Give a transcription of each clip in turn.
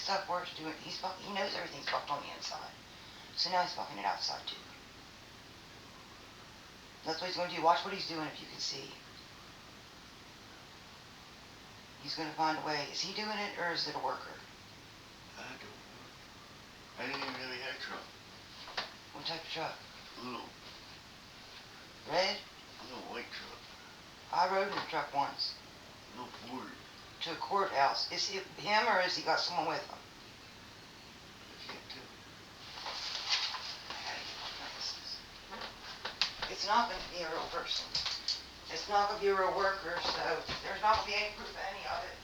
stuff works doing. He knows everything's fucked on the inside. So now he's fucking it outside too. That's what he's going to do. Watch what he's doing if you can see. He's going to find a way. Is he doing it or is it a worker? I don't know. I didn't even know he had a truck. What type of truck? Little. Red? Little white truck. I rode in a truck once. Little Ford. To a courthouse. Is it him or has he got someone with him? I can't tell. It's not going to be a real person. It's not going to be a real worker, so there's not going to be any proof of any of it.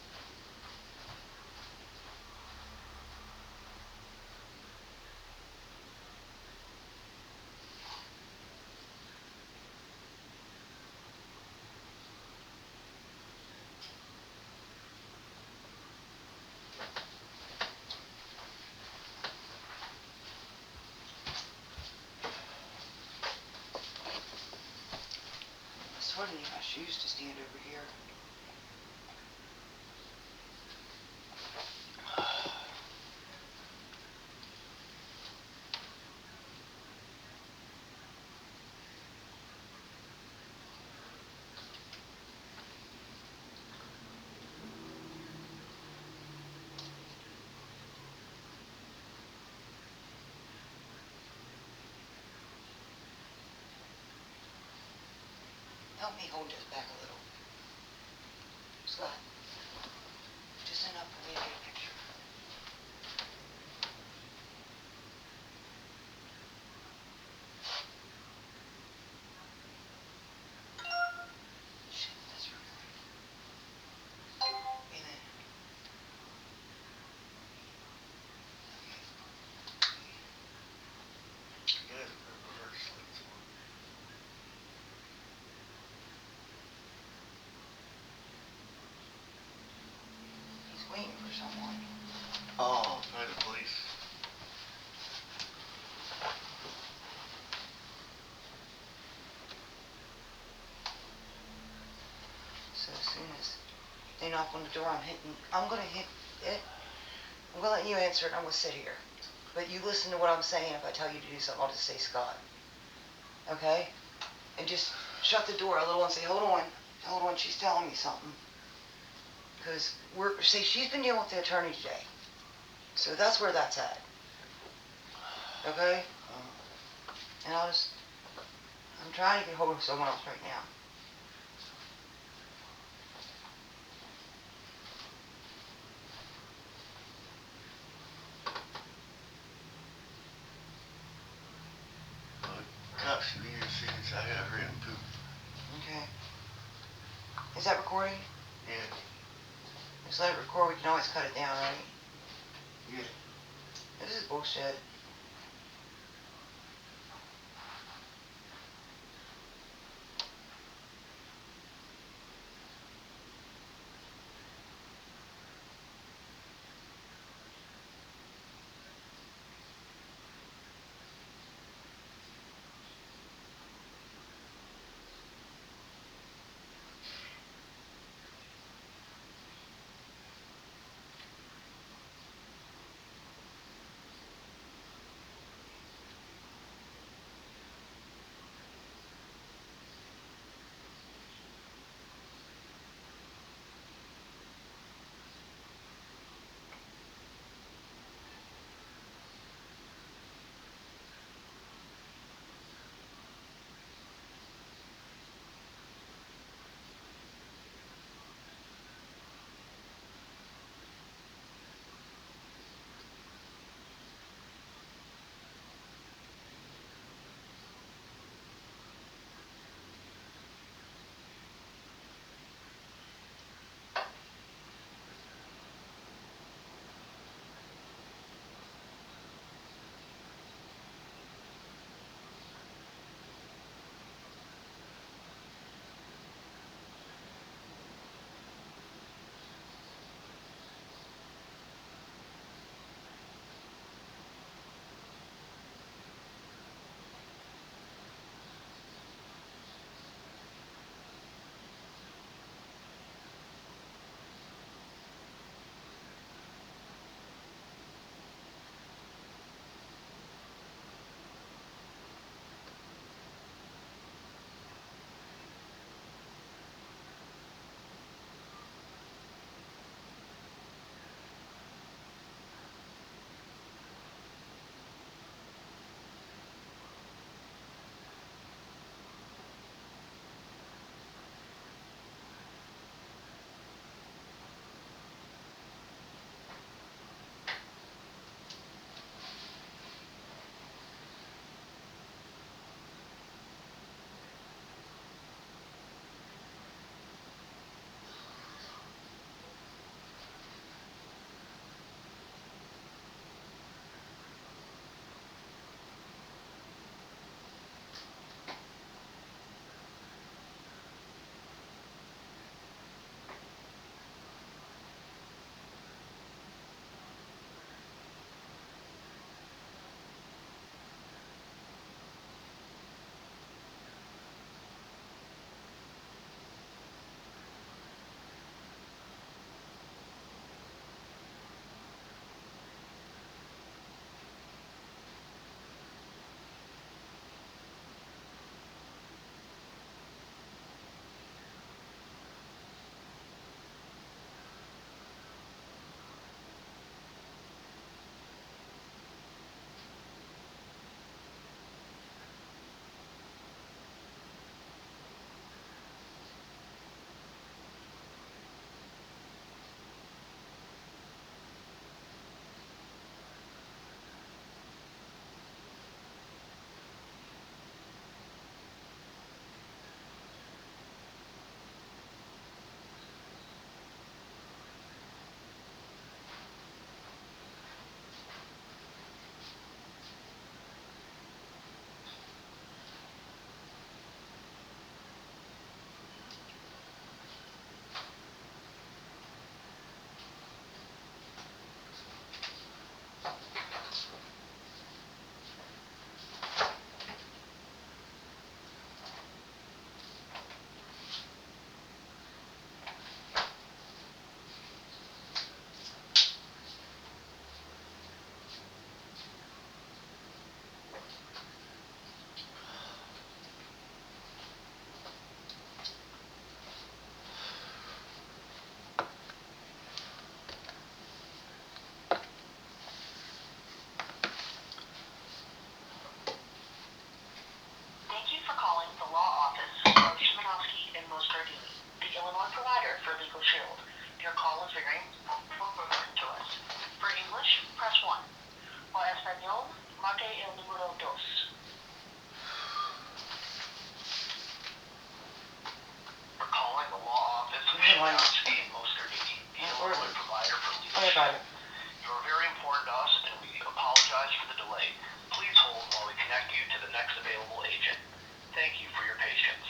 I swear to need my shoes to stand over here. Help me hold this back a little. Scott, just enough for me to get a picture. Shit, that's recording. Hey then. You guys are reverse lights on. He's waiting for someone. Oh, by the police. So as soon as they knock on the door, I'm going to hit it. I'm going to let you answer it. I'm going to sit here. But you listen to what I'm saying. If I tell you to do something, I'll just say Scott. Okay? And just shut the door a little and say, hold on, she's telling me something. Because she's been dealing with the attorney today. So that's where that's at. Okay? And I'm trying to get hold of someone else right now. Cops should be here as soon as I got hurt and poop. Okay. Is that recording? Yeah. Just let it record. We can always cut it down, right? Yeah. This is bullshit. worry about it. You are very important to us, and we apologize for the delay. Please hold while we connect you to the next available agent. Thank you for your patience.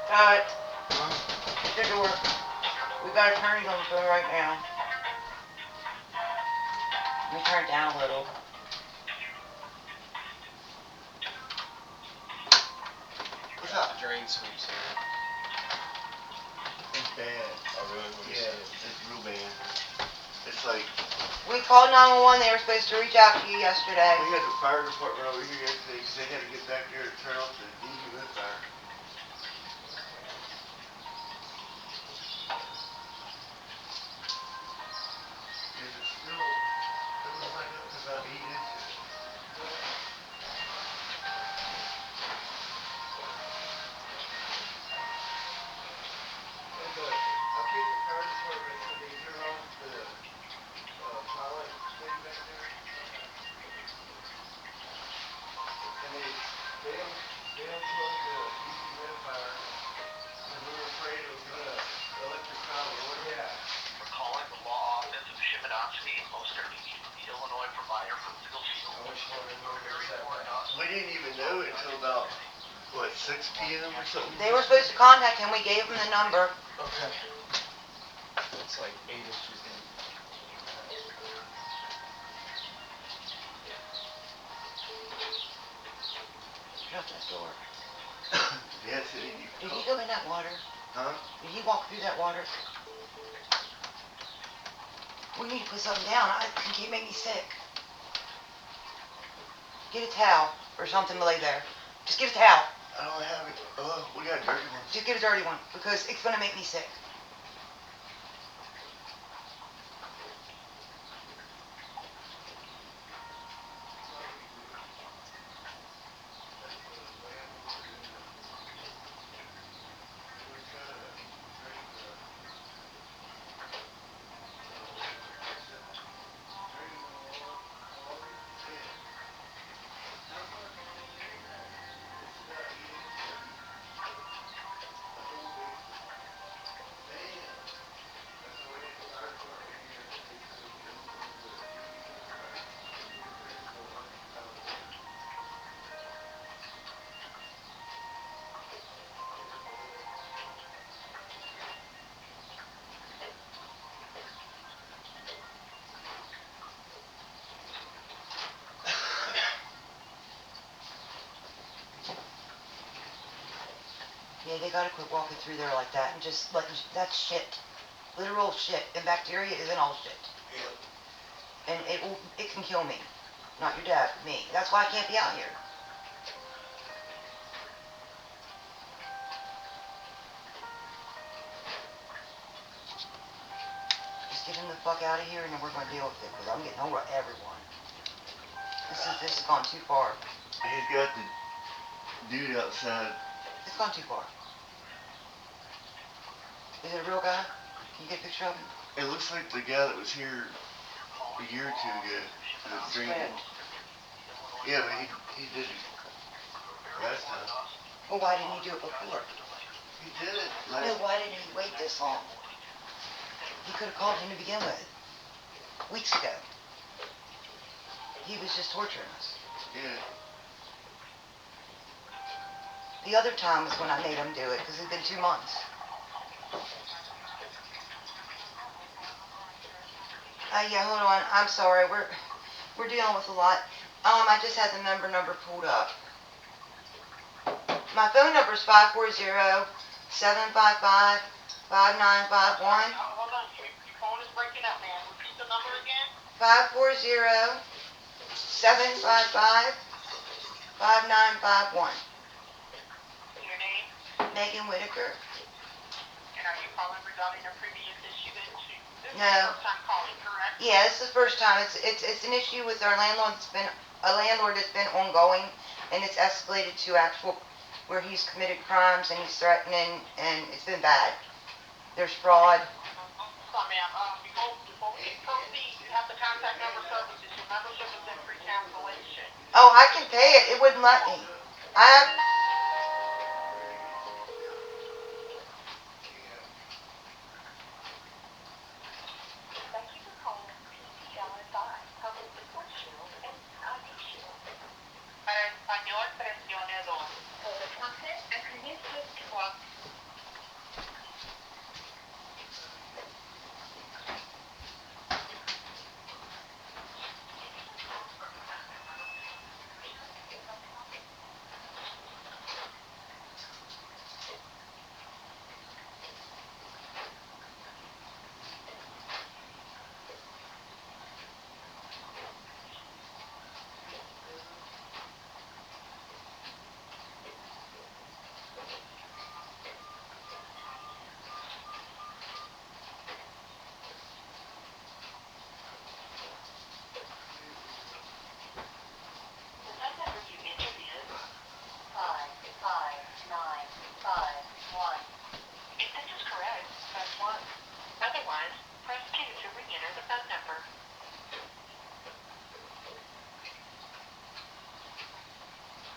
Got it. The door. We got attorneys on the phone right now. Let me turn it down a little. What's up? Drain sweeps here. It's bad. Oh, really? What Yeah, it's real bad. It's like, We called 911. They were supposed to reach out to you yesterday. we had the fire department over here yesterday because they had to get back there to turn off the dehumidifier. Is it still like up because I'm eating into it? And I think the fire department said they turn off the pilot thing back there. And they unplugged the dehumidifier because we were afraid it was gonna electric power. Yeah. We're calling the law office of Shimodansky, Osterny, the Illinois provider for legal shield. I wish I would have Very known important that. to us. We didn't even know it until about, what, 6 p.m. or something? They were supposed to contact him. We gave him the number. Okay. It's like 8 inches deep. Shut that door. Yes, Did he go in that water? Huh? Did he walk through that water? We need to put something down. He can't make me sick. Get a towel or something to lay there. Just get a towel. I don't have it. Oh, we got a dirty one. Just get a dirty one because it's going to make me sick. Yeah, they gotta quit walking through there like that and just like, that's shit. Literal shit. And bacteria isn't all shit. Yeah. And it can kill me. Not your dad, me. That's why I can't be out here. Just get him the fuck out of here and then we're gonna deal with it because I'm getting over everyone. This has gone too far. He's got the dude outside. It's gone too far. Is it a real guy? Can you get a picture of him? It looks like the guy that was here a year or two ago. That's drinking. Yeah, but he did it last time. Well, why didn't he do it before? He did it No, last. why didn't he wait this long? He could have called him to begin with. Weeks ago. He was just torturing us. Yeah. The other time was when I made him do it because it'd been 2 months. Yeah, hold on. I'm sorry. We're dealing with a lot. I just had the member number pulled up. My phone number is 540-755-5951. Hold on, your phone is breaking up, man. Repeat the number again. 540-755-5951. Your name? Megan Whitaker. And are you calling regarding a previous issue that you... This is No. your first time calling, correct? Yeah, this is the first time. It's an issue with our landlord that's been ongoing, and it's escalated to actual where he's committed crimes and he's threatening, and it's been bad. There's fraud. Sorry, ma'am. Before we proceed, you have the contact number services. Your membership is in pre-cancellation. Oh, I can pay it. It wouldn't let me. I have... Thank you for calling PPLSI, Public Support Shield and ID Shield. Para español, presione 2. For the content and convenience to walk.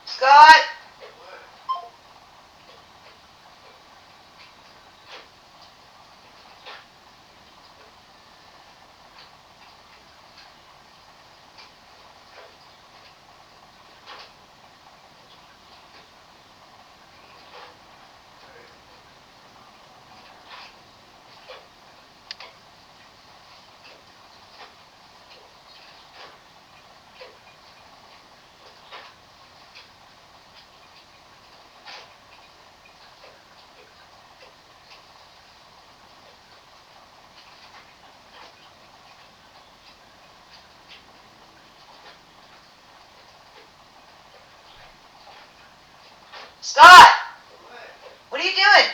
Scott! Scott! What are you doing?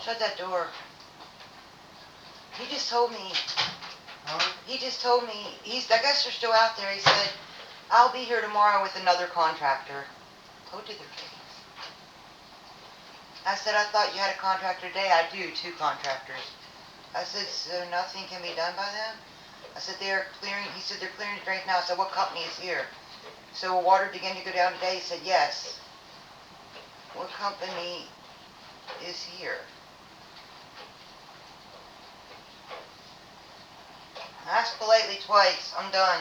Shut that door. He just told me. Huh? He just told me. I guess they're still out there. He said, I'll be here tomorrow with another contractor. Go to their face. I said, I thought you had a contractor today. I do, 2 contractors. I said, so nothing can be done by them? I said, they're clearing. He said, they're clearing the drains now. I said, what company is here? So will water begin to go down today? He said, yes. What company is here? Ask politely twice. I'm done.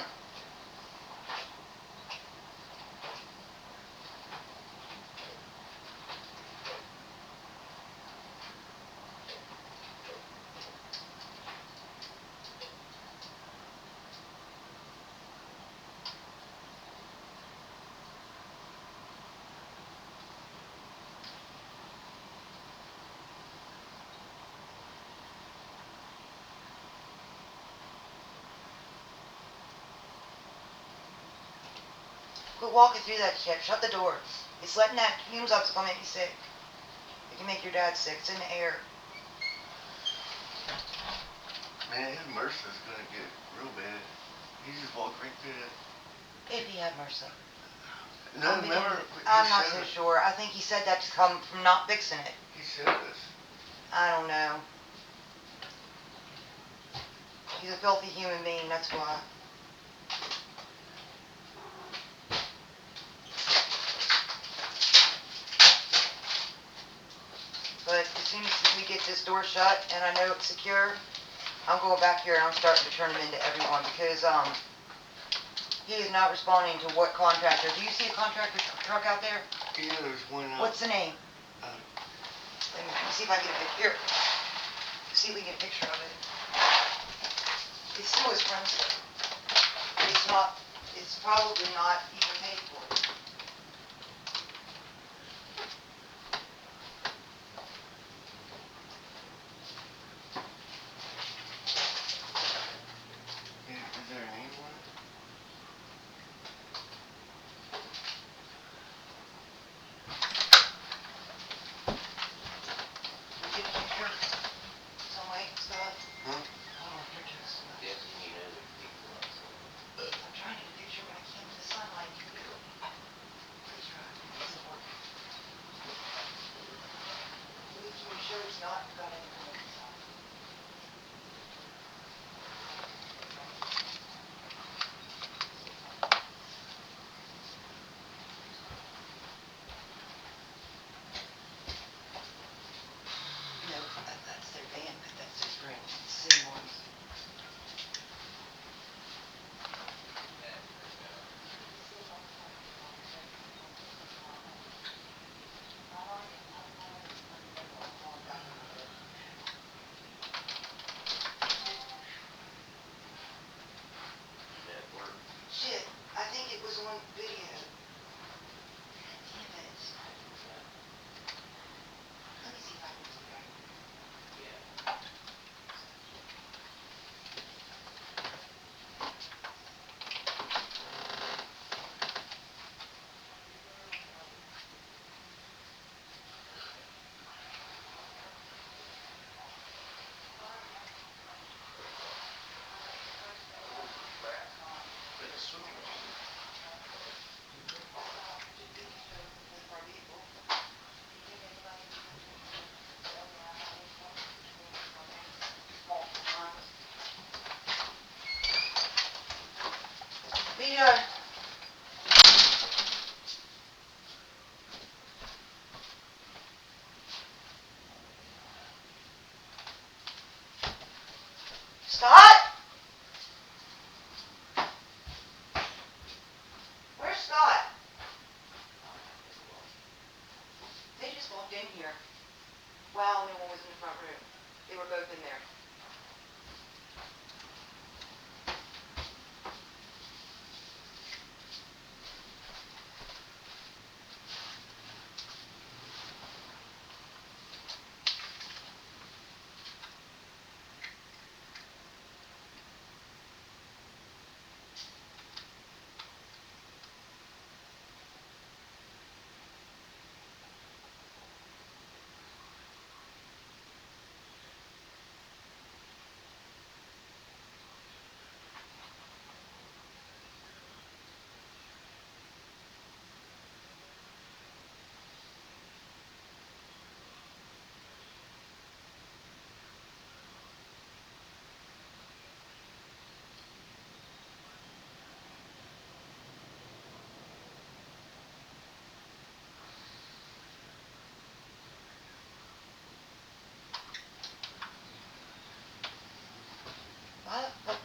Quit walking through that shit. Shut the door. It's letting that fumes up. It's gonna make you sick. It can make your dad sick. It's in the air. Man, his MRSA's gonna get real bad. He just walked right through that. If he had MRSA. No, remember? I'm not so sure. I think he said that to come from not fixing it. He said this. I don't know. He's a filthy human being, that's why. But as soon as we get this door shut and I know it's secure, I'm going back here and I'm starting to turn him into everyone because he is not responding to what contractor. Do you see a contractor truck out there? Yeah, there's one out. What's the name? Let me see if I can get a picture. Here. See if we can get a picture of it. It's still his friend's stuff. It's not, it's probably not even paid for. Is there a name on it? Get a picture. Some white stuff. Huh? I don't want pictures. Yes, you need other people also. I'm trying to get a picture, but I can't in the sunlight. Please try. It's important. Making sure it's not got anything inside. No, that's their van, but that's their spring. It's the same ones. Network. Shit, I think it was on video. Damn it. Let me see if I can do that. Yeah. But the swimming machine. Be done. Scott? Where's Scott? They just walked in here. Wow, no one was in the front room. They were both in there.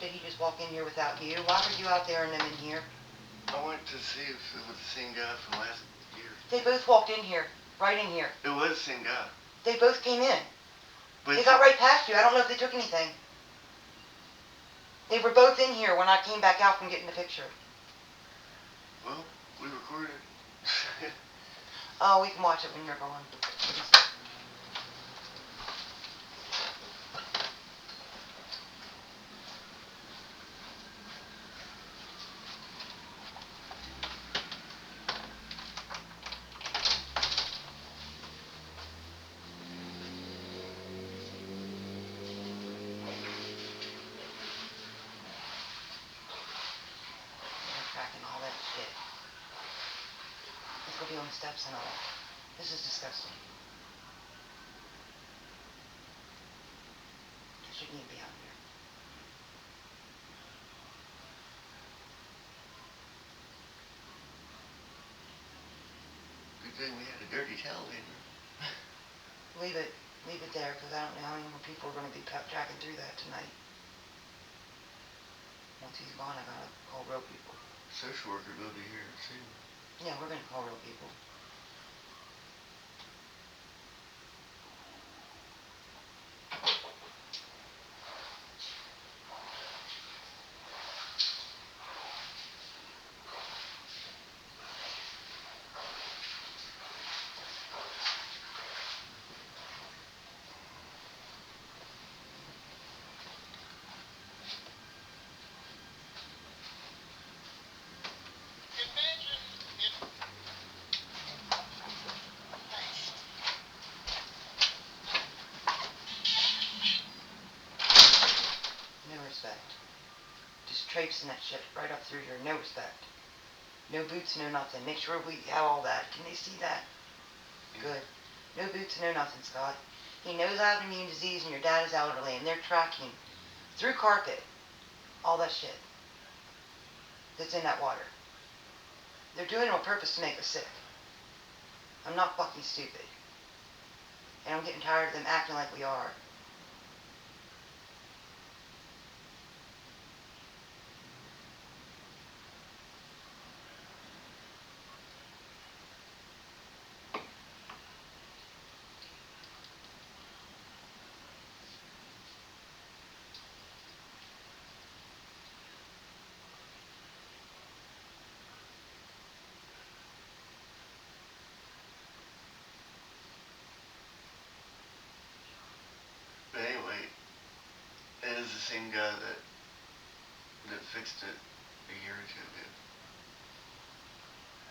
did he just walk in here without you? Why were you out there and them in here? I went to see if it was the same guy from last year. They both walked in here, right in here. It was the same guy. They both came in. But They got right past you. I don't know if they took anything. They were both in here when I came back out from getting the picture. well, we recorded it. Oh, we can watch it when you're gone. Tracking all that shit. Let's go be on the steps and all that. This is disgusting. You shouldn't even be out here. Good thing we had a dirty towel in there. Leave it there, because I don't know how many more people are going to be tracking through that tonight. Once he's gone, I gotta call real people. Social worker will be here soon. Yeah, we're gonna call real people. No respect. Just traipsing that shit right up through here. No respect. No boots, no nothing. Make sure we have all that. Can they see that? Good. No boots, no nothing, Scott. He knows I have an immune disease and your dad is elderly, and they're tracking through carpet all that shit that's in that water. They're doing it on purpose to make us sick. I'm not fucking stupid. And I'm getting tired of them acting like we are. But anyway, it is the same guy that fixed it a year or two ago.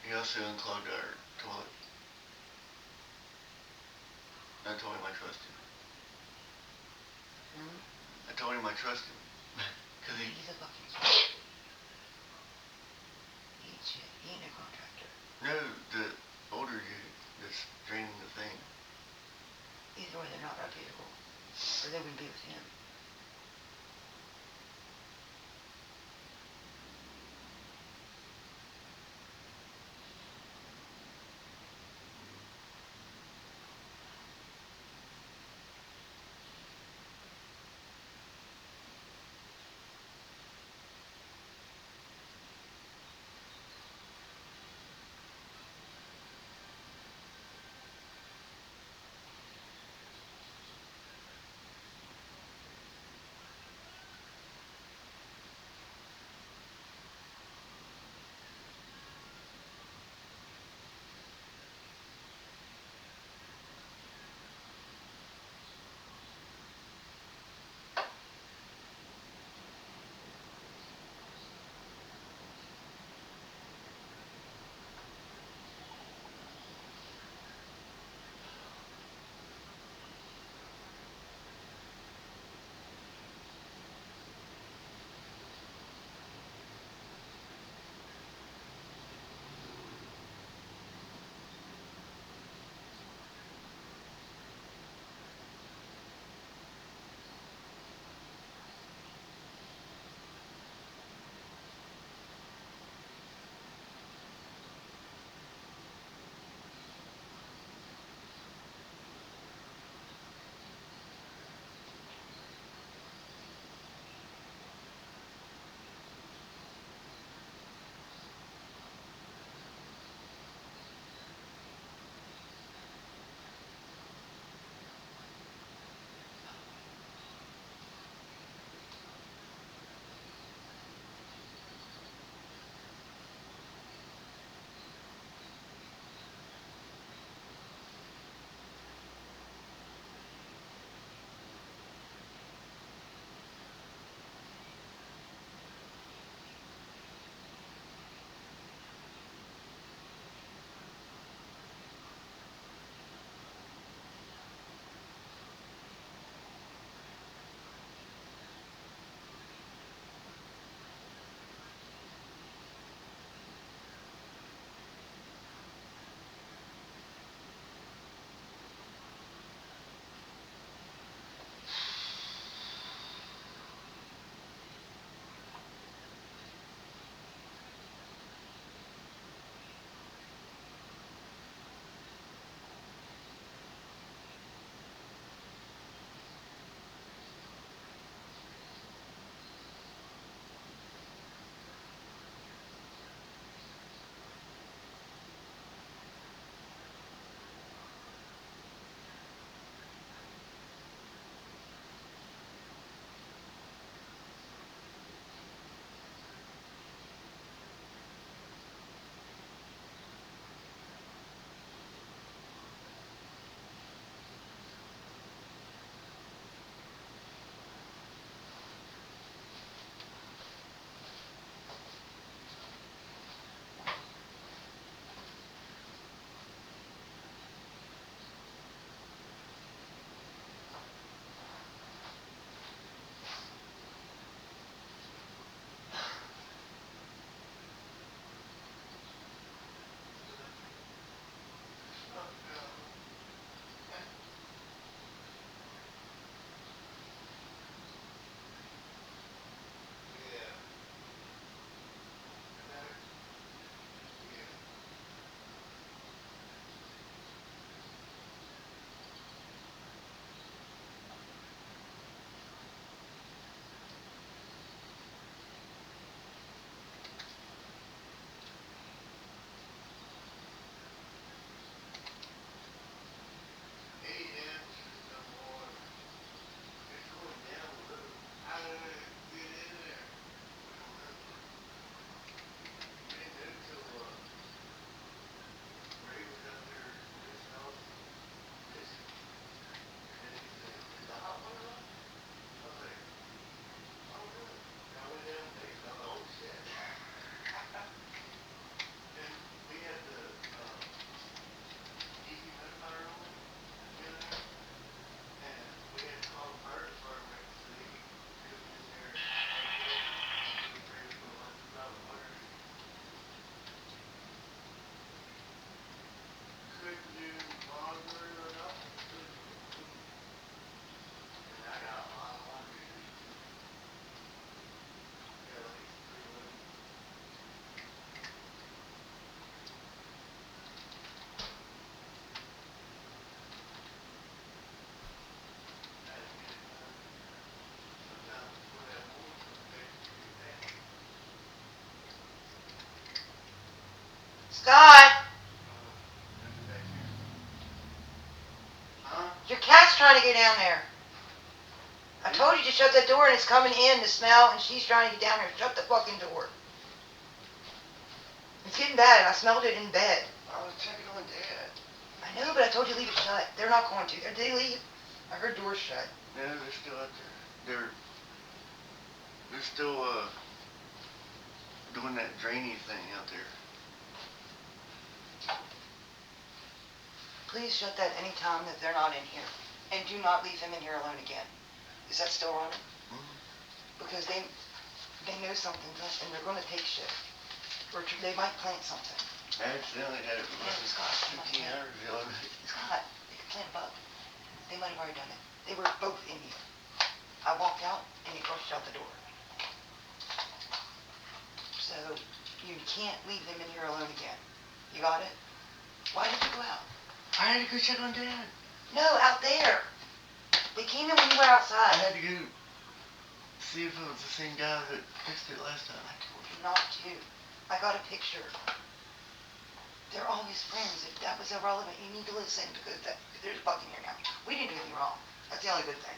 He also unclogged our toilet. I told him I trust him. Hmm? I told him I trust him. Cause He's a fucking shit. He ain't shit. He ain't no contractor. no, the older dude that's draining the thing. Either way, they're not reputable. Or they wouldn't be with him. Scott, Huh? your cat's trying to get down there. I told you to shut that door and it's coming in, the smell, and she's trying to get down there. Shut the fucking door. It's getting bad. I smelled it in bed. I was checking on Dad. I know, but I told you to leave it shut. They're not going to. Did they leave? I heard doors shut. No, they're still out there. They're still doing that drainy thing out there. Please shut that any time that they're not in here. And do not leave them in here alone again. Is that still running? Mm-hmm. Because they know something's up and they're going to take shit. Or they might plant something. I accidentally had it Yeah, Scott, 15 hours ago. Scott, they could plant a bug. They might have already done it. They were both in here. I walked out and he rushed out the door. So you can't leave them in here alone again. You got it? Why did you go out? I had to go check on Dad. No, out there. They came in when you were I outside. had to go see if it was the same guy that fixed it last time. I told you not to. I got a picture. They're all his friends. If that was irrelevant, you need to listen because there's a bug in here now. We didn't do anything wrong. That's the only good thing.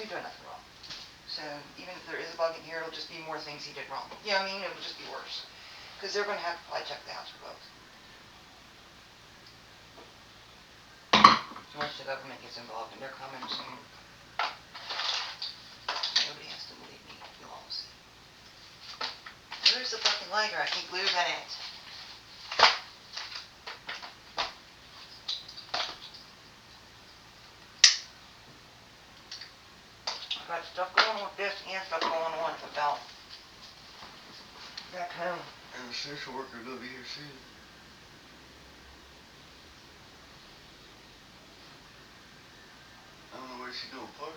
We've done nothing wrong. So even if there is a bug in here, it'll just be more things he did wrong. You know what I mean? It'll just be worse. Because they're going to have to probably check the house for bugs. Once the government gets involved, and they're coming soon. Nobody has to believe me. You'll all see. Where's the fucking lighter? I keep losing it. I've got stuff going on with this and stuff going on with the belt. Back home. And the social worker will be here soon. I don't know where she's going to park.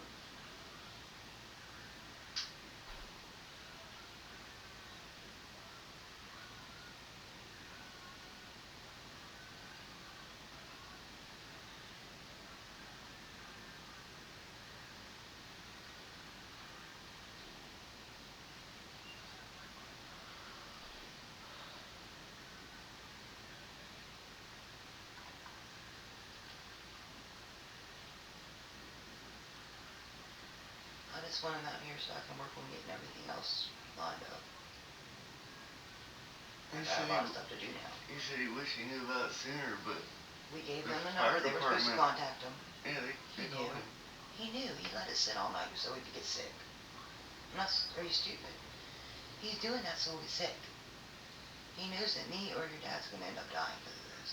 I just want him out here so I can work on getting everything else lined up. I got a lot of stuff to do now. He said he wished he knew about it sooner, but We gave The them the fire number. They were supposed to department- contact him. yeah, He they told knew. him. He knew. He let it sit all night so he could get sick. I'm not. Are you stupid? He's doing that so he'll get sick. He knows that me or your dad's going to end up dying because of this.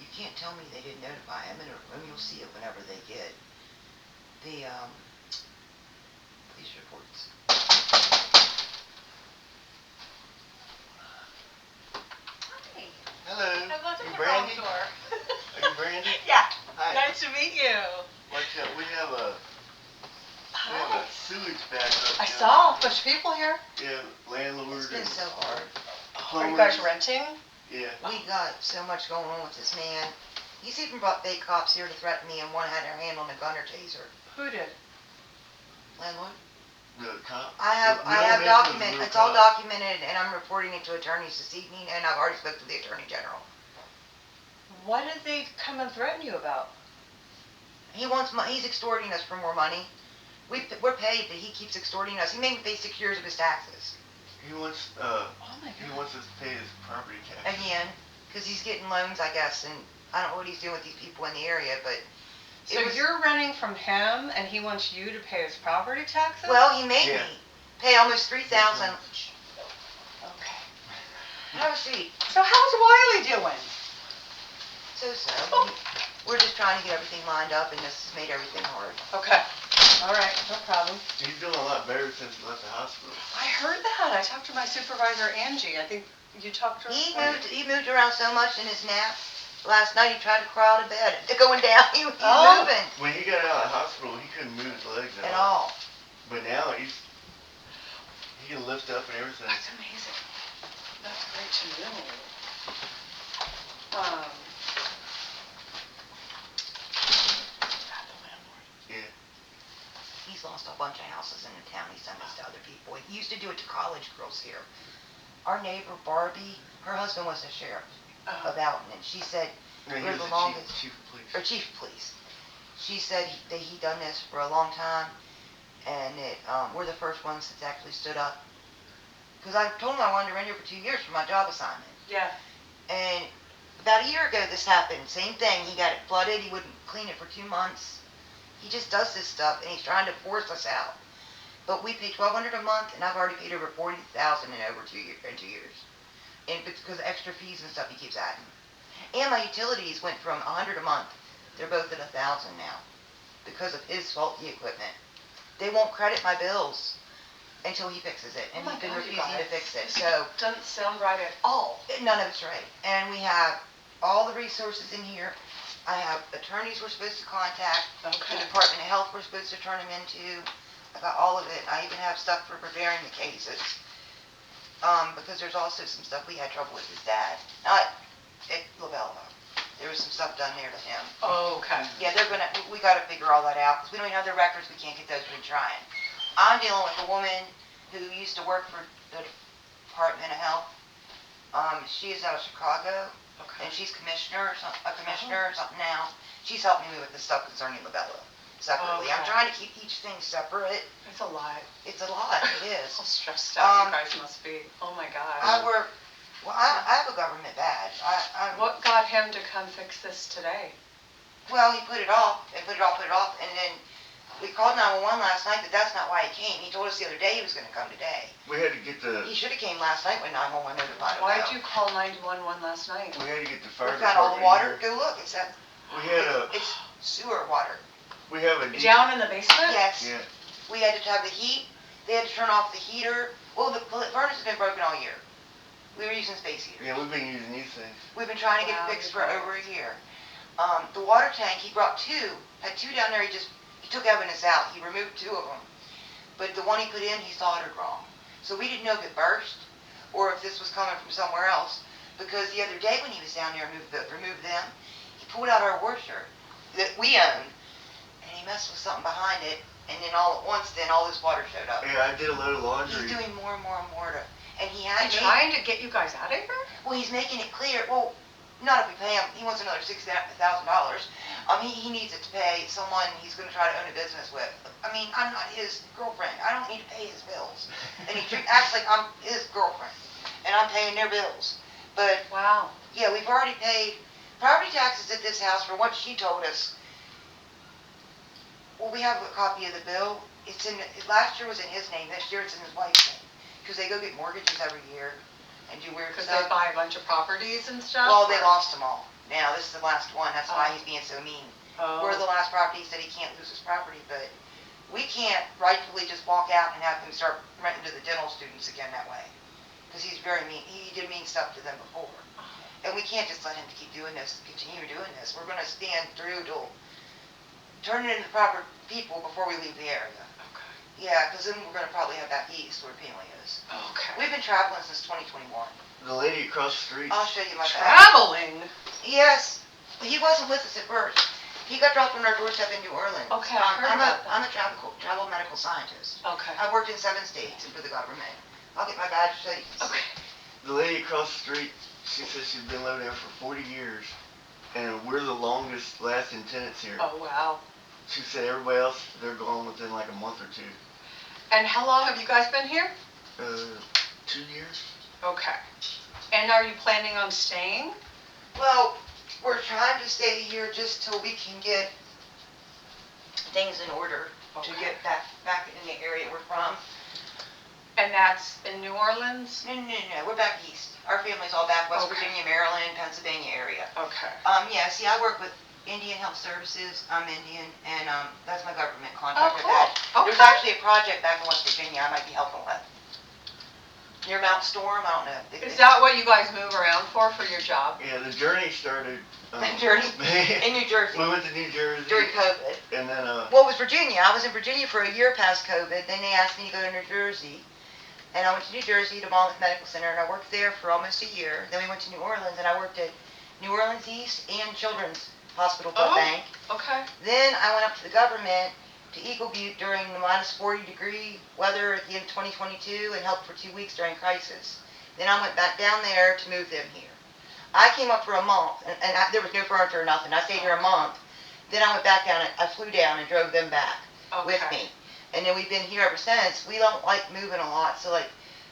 You can't tell me they didn't notify him, and you'll see it whenever they get the police reports. Hi. Hello. I was at You the Brandy? wrong door. Are you Brandy? Yeah. Hi. Nice to meet you. Watch out. We have a Hi. sewage backup. I saw a bunch of people here. Yeah, landlord It's been and so hard. Are you guys homeowners. renting? Yeah. We got so much going on with this man. He's even brought fake cops here to threaten me, and one had their hand on a gun or taser. Who did? Landlord? The cop. I have We don't mention document. the real It's all cop. documented, and I'm reporting it to attorneys this evening, and I've already spoke to the Attorney General. What did they come and threaten you about? He wants he's extorting us for more money. We're paid, but he keeps extorting us. He made me pay 6 years of his taxes. He wants Oh my he God. wants us to pay his property tax. Again, because he's getting loans, I guess, and I don't know what he's doing with these people in the area, but So you're renting from him, and he wants you to pay his property taxes? well, he made Yeah. me pay almost $3,000. Okay. Have a seat. So how's Wiley doing? So. We're just trying to get everything lined up, and this has made everything hard. Okay. All right. No problem. He's doing a lot better since he left the hospital. I heard that. I talked to my supervisor, Angie. I think you talked to her. He moved around so much in his nap. Last night he tried to crawl to bed. Going down, he's Oh. moving When he got out of the hospital, he couldn't move his legs at all. But now he can lift up and everything. That's amazing. That's great to know. The landlord. Yeah. He's lost a bunch of houses in the town. He's done this to other people. He used to do it to college girls here. our neighbor Barbie, her husband was a sheriff of Alton, and she said No, he we're was the the longest, chief of police. or chief of police. She said that he done this for a long time, and that we're the first ones that's actually stood up. Because I told him I wanted to rent here for 2 years for my job assignment. Yeah. And about a year ago this happened. Same thing. He got it flooded. He wouldn't clean it for 2 months. He just does this stuff, and he's trying to force us out. But we pay $1,200 a month, and I've already paid over $40,000 in over 2 years. And it's because of extra fees and stuff he keeps adding. And my utilities went from $100 a month. They're both at $1,000 now because of his faulty equipment. They won't credit my bills until he fixes it, and he's been refusing to fix it. So doesn't sound right at all. none of it's right. And we have all the resources in here. I have attorneys we're supposed to contact. Okay. The Department of Health we're supposed to turn them into. I got all of it. I even have stuff for preparing the cases. Because there's also some stuff we had trouble with his dad. Not at Lavella. There was some stuff done there to him. Oh, okay. Yeah, we gotta figure all that out, because we don't even have their records, we can't get those, we've been trying. I'm dealing with a woman who used to work for the Department of Health. She is out of Chicago, Okay. and she's a commissioner or something now. She's helping me with the stuff concerning Lavella, separately. I'm Okay. trying to keep each thing separate. It's a lot. It's a lot, it is. How stressed out you guys must be. Oh my gosh. I have a government badge. What got him to come fix this today? Well, he put it off, and then we called 911 last night, but that's not why he came. He told us the other day he was gonna come today. We had to get He should've came last night when 911 notified him. Why did you call 911 last night? We had to get the fire We've got all the water, department go look, it's here. sewer water. We have a Down in the basement? Yes, Yeah. we had to have the heat, they had to turn off the heater. Well, the furnace has been broken all year. We were using space heaters. Yeah, we've been using these things. We've been trying to get it fixed for over a year. The water tank, he brought had two down there, he took evidence out, he removed 2 of them. But the one he put in, he soldered wrong. So we didn't know if it burst, or if this was coming from somewhere else. Because the other day when he was down there and removed them, he pulled out our washer that we own, and he messed with something behind it, and then all at once, all this water showed up. Yeah, I did a load of laundry. He's doing more and more and more and he had He's trying to get you guys out of here? well, he's making it clear, well, not if we pay him, he wants another $60,000. He needs it to pay someone he's going to try to own a business with. I mean, I'm not his girlfriend. I don't need to pay his bills. And he acts like I'm his girlfriend, and I'm paying their bills. But, Wow. yeah, we've already paid property taxes at this house for what she told us. Well, we have a copy of the bill. Last year was in his name, this year it's in his wife's name. Because they go get mortgages every year and do weird Because stuff. they buy a bunch of properties and stuff? Well, they lost them all. Now, this is the last one. That's why he's being so mean. Oh. We're the last property. He said he can't lose his property, but we can't rightfully just walk out and have him start renting to the dental students again that way. Because he's very mean. He did mean stuff to them before. And we can't just let him keep doing this, continue doing this. We're going to stand through to turn it into the proper people before we leave the area. Okay. Yeah, because then we're going to probably have that east where Pamela is. Okay. We've been traveling since 2021. The lady across the street. I'll show you my bag. Traveling? Yes. He wasn't with us at first. He got dropped on our doorstep in New Orleans. Okay, I heard about that. I'm a travel medical scientist. Okay. I worked in 7 states and for the government. I'll get my badge so you can see. Okay. The lady across the street, she says she's been living there for 40 years. And we're the longest lasting tenants here. Oh, wow. She said everybody else, they're gone within like a month or 2. And how long have you guys been here? 2 years? Okay. And are you planning on staying? Well, we're trying to stay here just till we can get things in order to Okay. get back in the area we're from. And that's in New Orleans? No, we're back east. Our family's all back West Okay. Virginia, Maryland, Pennsylvania area. Okay. Yeah, see, I work with Indian Health Services. I'm Indian, and that's my government contact with cool. that. There's Okay. actually a project back in West Virginia I might be helping with. Near Mount Storm, I don't know. Is that what you guys move around for your job? Yeah, the journey started. Journey? In New Jersey. We went to New Jersey. During COVID. And then, Well, it was Virginia. I was in Virginia for a year past COVID. Then they asked me to go to New Jersey. And I went to New Jersey to Monmouth Medical Center, and I worked there for almost a year. Then we went to New Orleans, and I worked at New Orleans East and Children's Hospital Blood Bank. Okay. Then I went up to the government to Eagle Butte during the minus 40 degree weather at the end of 2022 and helped for 2 weeks during crisis. Then I went back down there to move them here. I came up for a month, and there was no furniture or nothing. I stayed here a month. Then I went back down, I flew down and drove them back with Okay. me. And then we've been here ever since. We don't like moving a lot, so like,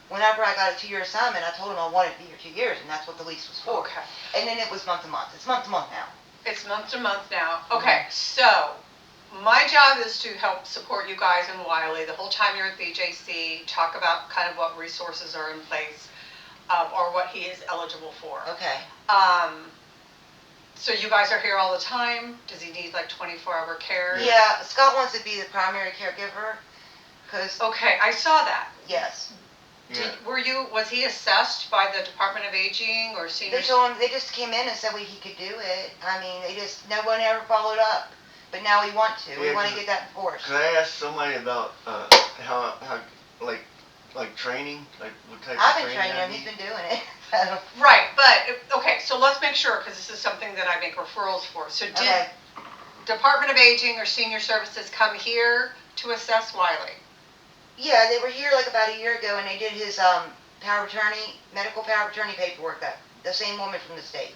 whenever I got a 2-year assignment, I told them I wanted to be here 2 years, and that's what the lease was for. Okay. And then it was month to month. It's month to month now. It's month to month now. Okay, so my job is to help support you guys in Wiley the whole time you're at BJC, talk about kind of what resources are in place, or what he is eligible for. Okay. So you guys are here all the time? Does he need like 24-hour care? Yeah, Scott wants to be the primary caregiver, because, Okay, I saw that. yes. Yeah. Was he assessed by the Department of Aging or senior? They told him, they just came in and said he could do it. I mean, no one ever followed up. But now we want to. We Yeah, want to 'cause- get that enforced. Could I ask somebody about how like training, like what type I've of been training? training him, he's been doing it. So, Right, but, okay, so let's make sure, because this is something that I make referrals for. So did okay. Department of Aging or Senior Services come here to assess Wiley? Yeah, they were here like about a year ago, and they did his power of attorney, medical power of attorney paperwork. That the same woman from the state.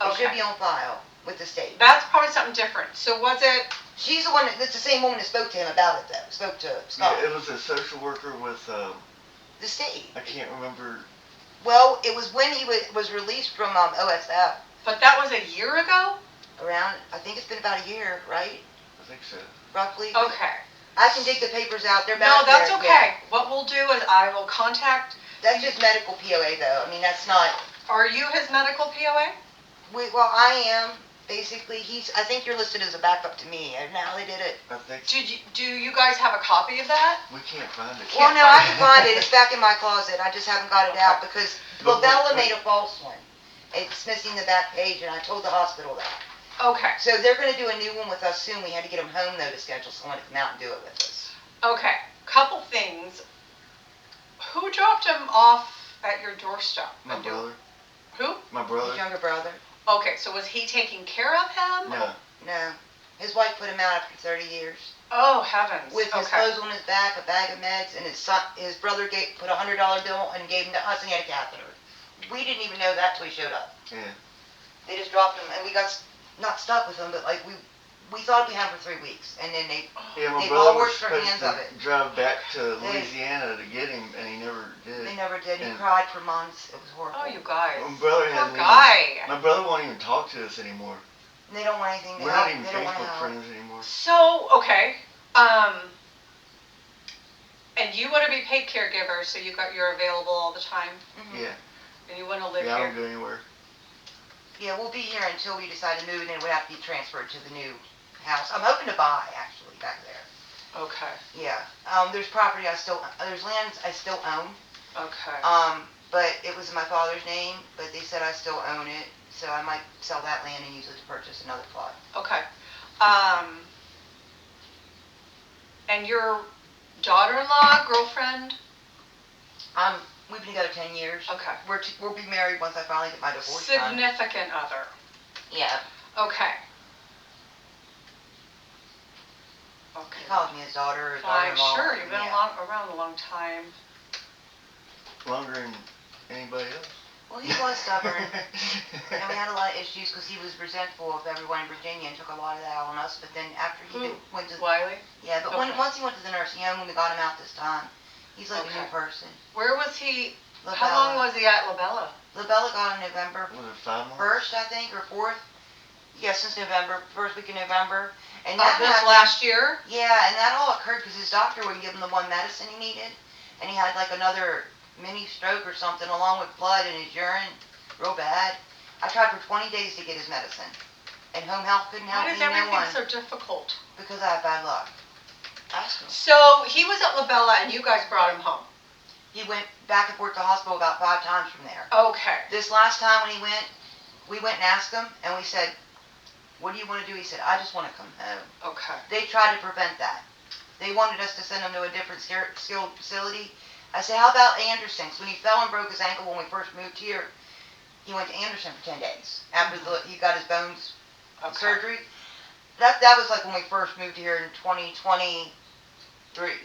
It should be on file with the state. That's probably something different. So was it, She's the one that's the same woman that spoke to him about it, though. Spoke to Scott. Yeah, it was a social worker with The state. I can't remember. Well, it was when he was released from OSF. but that was a year ago? Around, I think it's been about a year, right? I think so. Roughly. Okay. I can dig the papers out. They're No, back that's there. okay. Yeah. What we'll do is I will contact, That's just medical POA, though. I mean, that's not. are you his medical POA? Well, I am. Basically, I think you're listed as a backup to me. And now they did it. I think Do you guys have a copy of that? we can't find it. Well, no, I can find it. It's back in my closet. I just haven't got it out because But Labella wait. made a false one. It's missing the back page, and I told the hospital that. Okay, So they're going to do a new one with us soon. We had to get them home, though, to schedule someone to come out and do it with us. okay. Couple things. Who dropped him off at your doorstep? My brother. Who? My His brother. younger brother. Okay, so was he taking care of him? No. No. His wife put him out after 30 years. Oh, heavens. With his Okay. clothes on his back, a bag of meds, and his brother put a $100 bill and gave him to us, and he had a catheter. We didn't even know that till he showed up. Yeah. They just dropped him, and we got not stuck with him, but like we thought we had him for 3 weeks, and then Yeah, my They brother all was worked for supposed hands to of it. drive back to They- Louisiana to get him, and he never did. they never did. He Yeah. cried for months. It was horrible. Oh, you guys. My brother Poor hasn't guy. My brother won't even talk to us anymore. And they don't want anything to We're help. not even They don't want to Facebook help. friends anymore. So, okay. And you want to be paid caregiver, so you're available all the time, Mhm. Yeah. and you want to live Yeah, I here. don't go anywhere. Yeah, we'll be here until we decide to move, and then we'll have to be transferred to the new house. I'm hoping to buy, actually, back there. Okay. Yeah. There's property there's lands I still own. Okay. But it was in my father's name, but they said I still own it, so I might sell that land and use it to purchase another plot. Okay. And your daughter-in-law, girlfriend? We've been together 10 years. Okay. We'll be married once I finally get my divorce done. Significant other. Yeah. Okay. Okay. He calls me his daughter, his I'm daughter-in-law. sure you've been Yeah. around a long time. Longer than anybody else. Well, he was stubborn, and we had a lot of issues because he was resentful of everyone in Virginia and took a lot of that out on us. But then after he went to Wiley? yeah, but Okay. once he went to the nursing home when we got him out this time, he's like a Okay. new person. Where was he? Labella. How long was he at Labella? Labella got him November Was it 5 months? 1st, I think, or 4th. Yeah, since November, first week of November. And Of this happened- last year? Yeah, and that all occurred because his doctor wouldn't give him the one medicine he needed, and he had like another mini stroke or something along with blood in his urine, real bad. I tried for 20 days to get his medicine, and home health couldn't help Why me, is no everything one, so difficult? because I had bad luck. Ask him. So he was at Labella and you guys brought him home? He went back and forth to the hospital about 5 times from there. Okay. This last time when he went, we went and asked him, and we said, what do you want to do? He said, I just want to come home. Okay. They tried to prevent that. They wanted us to send him to a different skilled facility. I said, how about Anderson? 'Cause when he fell and broke his ankle when we first moved here, he went to Anderson for 10 days after he got his bones Okay. surgery. That was like when we first moved here in 2023,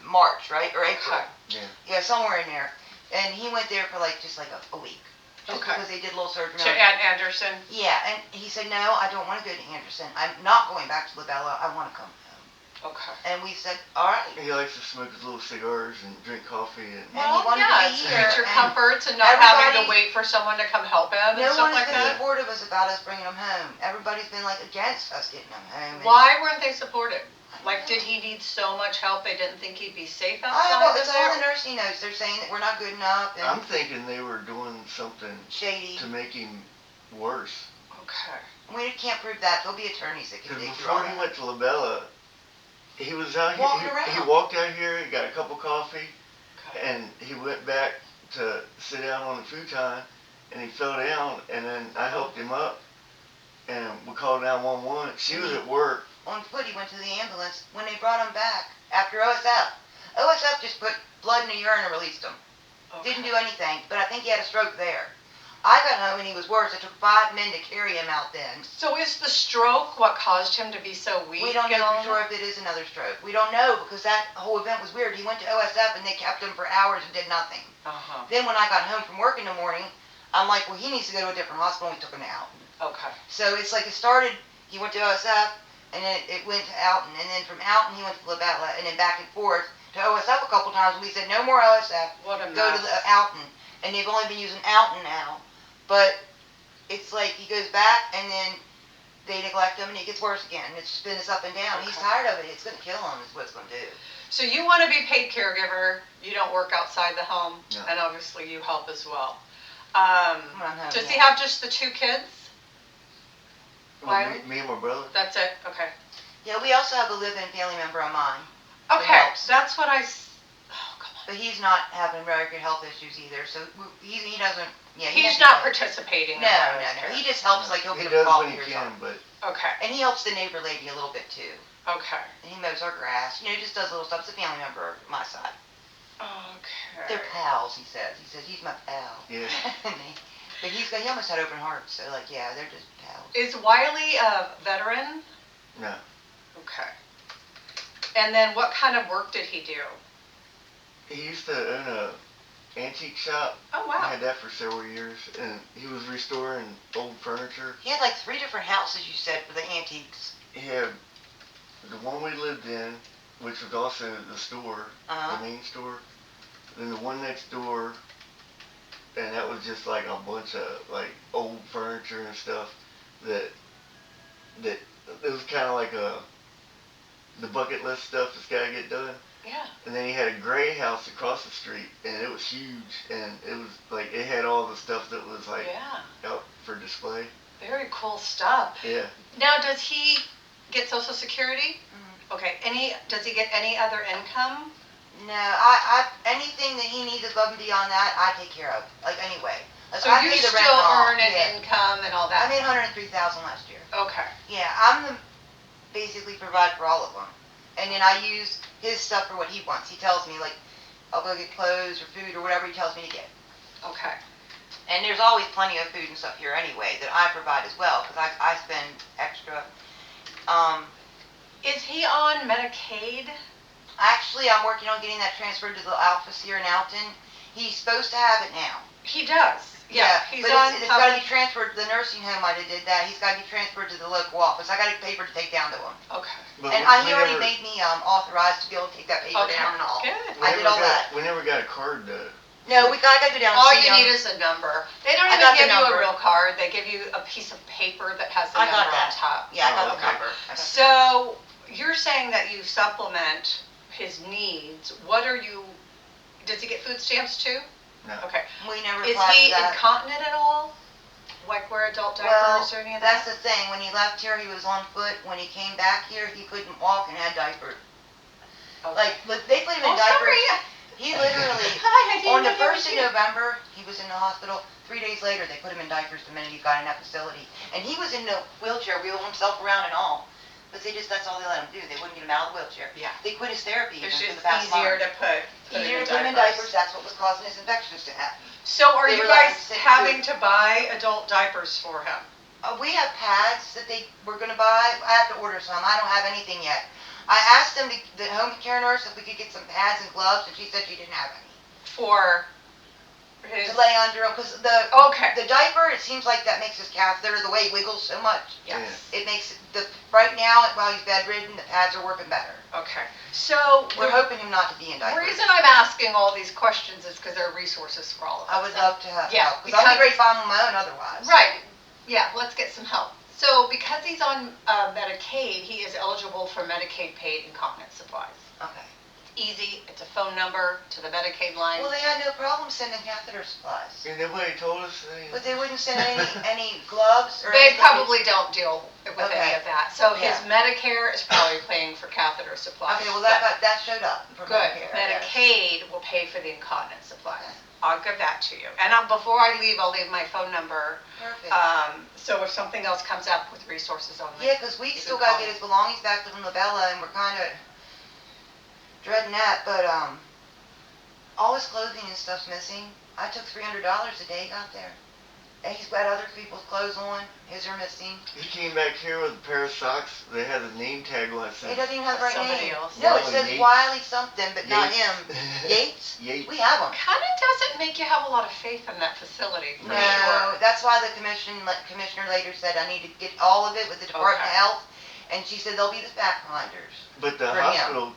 March, right? Or April. Okay. Yeah. Yeah, somewhere in there. And he went there for like just like a week. Just Okay. because they did a little surgery. To Aunt Anderson? Yeah, and he said, no, I don't want to go to Anderson. I'm not going back to Labella. I want to come home. Okay. And we said, all right. He likes to smoke his little cigars and drink coffee and. Well, wanted to yeah, be it's here, creature and comforts and not having to everybody- wait for someone to come help him and No stuff one like has been that. supportive of us about us bringing him home. Everybody's been like against us getting him home. And Why weren't they supportive? Like, did he need so much help they didn't think he'd be safe outside well, of it's all the there? nursing notes. They're saying that we're not good enough and I'm thinking they were doing something shady. to make him worse. Okay. We can't prove that. There'll be attorneys that can Because dig through before all he that. went to Labella, he was out here. Walking around. He walked out here. He got a cup of coffee, Okay. and he went back to sit down on the futon, and he fell down. And then I helped him up, and we called 911. She was at work. On foot, he went to the ambulance. When they brought him back after OSF just put blood in the urine and released him. Okay. Didn't do anything, but I think he had a stroke there. I got home and he was worse. It took 5 men to carry him out then. So is the stroke what caused him to be so weak? We don't and know all for sure that? if it is another stroke. We don't know because that whole event was weird. He went to OSF and they kept him for hours and did nothing. Uh-huh. Then when I got home from work in the morning, I'm like, well, he needs to go to a different hospital, and we took him out. Okay. So it's like it started, he went to OSF, and then it went to Alton, and then from Alton he went to Labella, and then back and forth to OSF a couple times, and we said, no more OSF, What a go to mess. Alton. And they've only been using Alton now, but it's like he goes back, and then they neglect him, and he gets worse again. It's just been this up and down. He's Okay. tired of it. It's going to kill him is what it's going to do. So you want to be paid caregiver, you don't work outside the home, No. and obviously you help as well. When I'm home, Does he yeah. have just the 2 kids? Well, Wiley? me and my brother. That's it? Okay. Yeah, we also have a live-in family member of mine, Okay, helps. that's what oh, come on. but he's not having very good health issues either, so he doesn't, yeah. he He's doesn't not care. participating in No, all no, this no. care. He just helps, like he'll He get does a when coffee he or can, something. but Okay, And he helps the neighbor lady a little bit too. okay, And he mows our grass. You know, he just does little stuff. It's a family member on my side. okay. They're pals, he says. He says, he's my pal. yeah. But he almost had open heart, so like, yeah, they're just pals. Is Wiley a veteran? No. Okay. And then what kind of work did he do? He used to own a antique shop. Oh, He wow. had that for several years, and he was restoring old furniture. He had like 3 different houses, you said, for the antiques. He had the one we lived in, which was also the store, Uh-huh. the main store. Then the one next door, and that was just like a bunch of like old furniture and stuff that it was kind of like the bucket list stuff that's got to get done. Yeah. And then he had a gray house across the street, and it was huge, and it was like it had all the stuff that was like Yeah. out for display. Very cool stuff. Yeah. Now, does he get Social Security? Mhm. Okay. Does he get any other income? No, anything that he needs above and beyond that, I take care of. Like, anyway. Like, So I you pay the still rent and all, earn an yeah. income and all I that? made $103,000 last year. Okay. Yeah, I'm basically provide for all of them. And then I use his stuff for what he wants. He tells me, like, I'll go get clothes or food or whatever he tells me to get. Okay. And there's always plenty of food and stuff here anyway that I provide as well, because I spend extra. Is he on Medicaid? Actually, I'm working on getting that transferred to the office here in Alton. He's supposed to have it now. He does. Yeah. He's but on. it's got to be transferred to the nursing home. I did that. He's got to be transferred to the local office. I got a paper to take down to him. Okay. But And he we already never- made me authorized to be able to take that paper Okay. down and all. Good. we I did never all got- that. We never got a card to. No, I got to go down and All see you him. need is a number. They don't I even got the give you a number. real card. They give you a piece of paper that has the I got number on that. top. Yeah, I got Oh, the okay. number. I got the number. So you're saying that you supplement his needs. Does he get food stamps too? No. Okay. We never Is applied he for that. incontinent at all? Like wear adult Well, diapers or any of that's that? the thing. When he left here, he was on foot. When he came back here, he couldn't walk and had diapers. Okay. Like, they put him in Oh, diapers. sorry. He literally, Hi, I didn't on the know you were 1st of here. November, he was in the hospital. 3 days later, they put him in diapers the minute he got in that facility. And he was in the wheelchair, wheeling himself around and all. But that's all they let him do. They wouldn't get him out of the wheelchair. Yeah. They quit his therapy It's even just for the past easier month. to put Easier him to put him in diapers. That's what was causing his infections to happen. So are They you were letting guys him sit having through. to buy adult diapers for him? We have pads that they were going to buy. I have to order some. I don't have anything yet. I asked the home care nurse if we could get some pads and gloves, and she said she didn't have any. For his, to lay under him, because okay, the diaper, it seems like that makes his catheter, the way it wiggles so much, yes, it makes right now, while he's bedridden, the pads are working better. okay. So, We're hoping him not to be in the diapers. reason I'm asking all these questions is because there are resources for all of us. I would love to have Yeah, help, because I'll be ready to find him on my own otherwise. Right, yeah, let's get some help. So, because he's on Medicaid, he is eligible for Medicaid paid incontinence supplies. Okay. Easy, it's a phone number to the Medicaid line. Well, they had no problem sending catheter supplies. And nobody told us anything. But they wouldn't send any gloves or They anything? probably don't deal with any Okay. of that. So his Yeah. Medicare is probably paying for catheter supplies. Okay, well, that showed up from Good. Medicare, I guess. Medicaid will pay for the incontinence supplies. Okay. I'll give that to you. And before I leave, I'll leave my phone number. Perfect. So if something else comes up with resources only. Yeah, because we you still can got call to get me. his belongings back to Labella, and we're kind of dreading that, but all his clothing and stuff's missing. I took $300 the day he got there. And he's got other people's clothes on. His are missing. He came back here with a pair of socks. They had a name tag on it. He doesn't even have the right Somebody name. else. No, it Wiley says Yates. Wiley something, but not him. Yates. Yates? Yates. We have him. Kind of doesn't make you have a lot of faith in that facility. For No, sure. that's why the commissioner later said I need to get all of it with the Department Okay. of Health, and she said they'll be the fact finders. But the For him. hospital,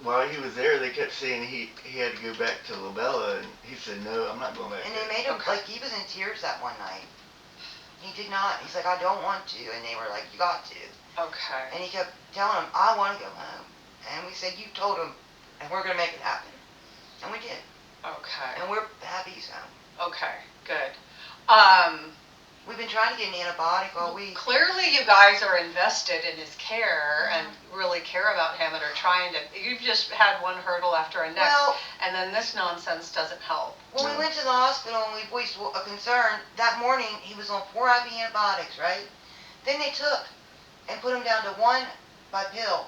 while he was there, they kept saying he had to go back to Labella, and he said, no, I'm not going back And there. they made him, Okay. like, he was in tears that one night. He did not. He's like, I don't want to. And they were like, you got to. Okay. And he kept telling him, I want to go home. And we said, you told him, and we're going to make it happen. And we did. Okay. And we're happy he's home. Okay. Good. We've been trying to get an antibiotic all week. Clearly, you guys are invested in his care and really care about him and are trying to. You've just had one hurdle after the next, Well, and then this nonsense doesn't help. when we went to the hospital and we voiced a concern, that morning he was on 4 IV antibiotics, right? Then they took and put him down to 1 by pill.